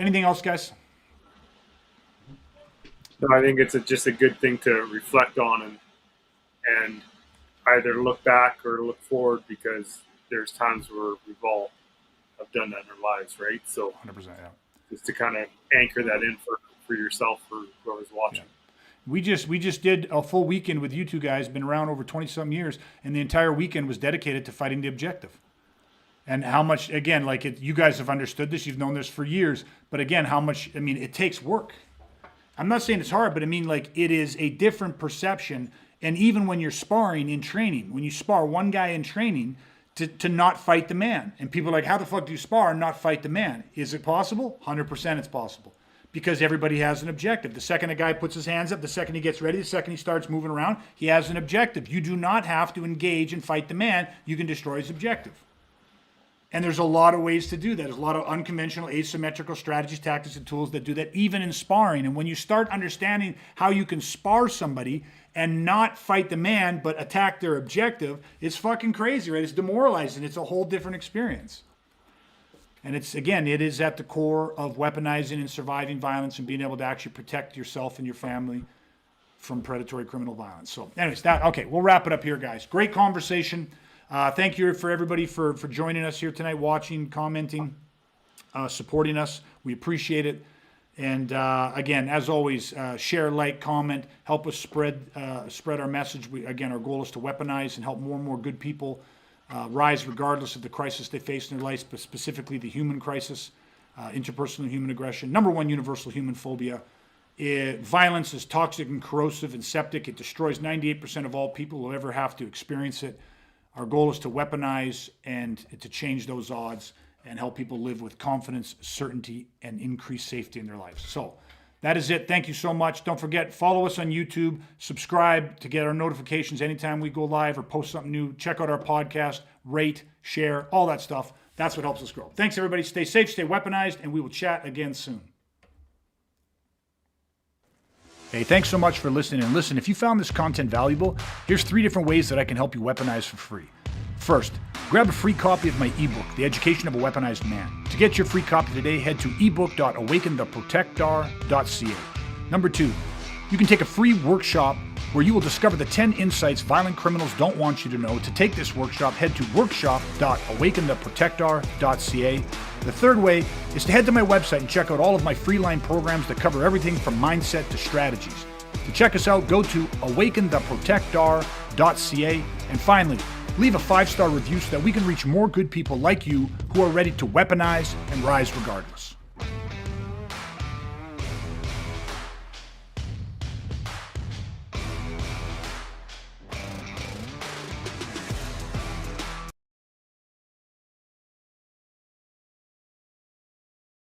Anything else, guys? No, I think it's just a good thing to reflect on and either look back or look forward, because there's times where we've all have done that in our lives, right? So 100%, yeah. Just to kind of anchor that in for yourself, for whoever's watching. Yeah. We just did a full weekend with you two guys, been around over 20-some years, and the entire weekend was dedicated to fighting the objective. And how much, again, you guys have understood this, you've known this for years, but again, how much, it takes work. I'm not saying it's hard, but it is a different perception. And even when you're sparring in training, when you spar one guy in training, to not fight the man. And people are like, how the fuck do you spar and not fight the man? Is it possible? 100% it's possible. Because everybody has an objective. The second a guy puts his hands up, the second he gets ready, the second he starts moving around, he has an objective. You do not have to engage and fight the man. You can destroy his objective. And there's a lot of ways to do that. There's a lot of unconventional, asymmetrical strategies, tactics, and tools that do that, even in sparring. And when you start understanding how you can spar somebody and not fight the man, but attack their objective, it's fucking crazy, right? It's demoralizing. It's a whole different experience. And it is at the core of weaponizing and surviving violence and being able to actually protect yourself and your family from predatory criminal violence. So anyways, we'll wrap it up here, guys. Great conversation. Thank you for everybody for joining us here tonight, watching, commenting, supporting us. We appreciate it. And again, as always, share, like, comment, help us spread our message. Our goal is to weaponize and help more and more good people rise regardless of the crisis they face in their lives, but specifically the human crisis, interpersonal human aggression. Number one, universal human phobia. Violence is toxic and corrosive and septic. It destroys 98% of all people who ever have to experience it. Our goal is to weaponize and to change those odds and help people live with confidence, certainty, and increased safety in their lives. So that is it. Thank you so much. Don't forget, follow us on YouTube. Subscribe to get our notifications anytime we go live or post something new. Check out our podcast, rate, share, all that stuff. That's what helps us grow. Thanks, everybody. Stay safe, stay weaponized, and we will chat again soon. Hey, thanks so much for listening. And listen, if you found this content valuable, here's 3 different ways that I can help you weaponize for free. First, grab a free copy of my ebook, The Education of a Weaponized Man. To get your free copy today, head to ebook.awakentheprotectar.ca. Number 2, you can take a free workshop where you will discover the 10 insights violent criminals don't want you to know. To take this workshop, head to workshop.awakentheprotectar.ca. The third way is to head to my website and check out all of my Freeline programs that cover everything from mindset to strategies. To check us out, go to awakentheprotectar.ca. And finally, leave a 5-star review so that we can reach more good people like you who are ready to weaponize and rise regardless.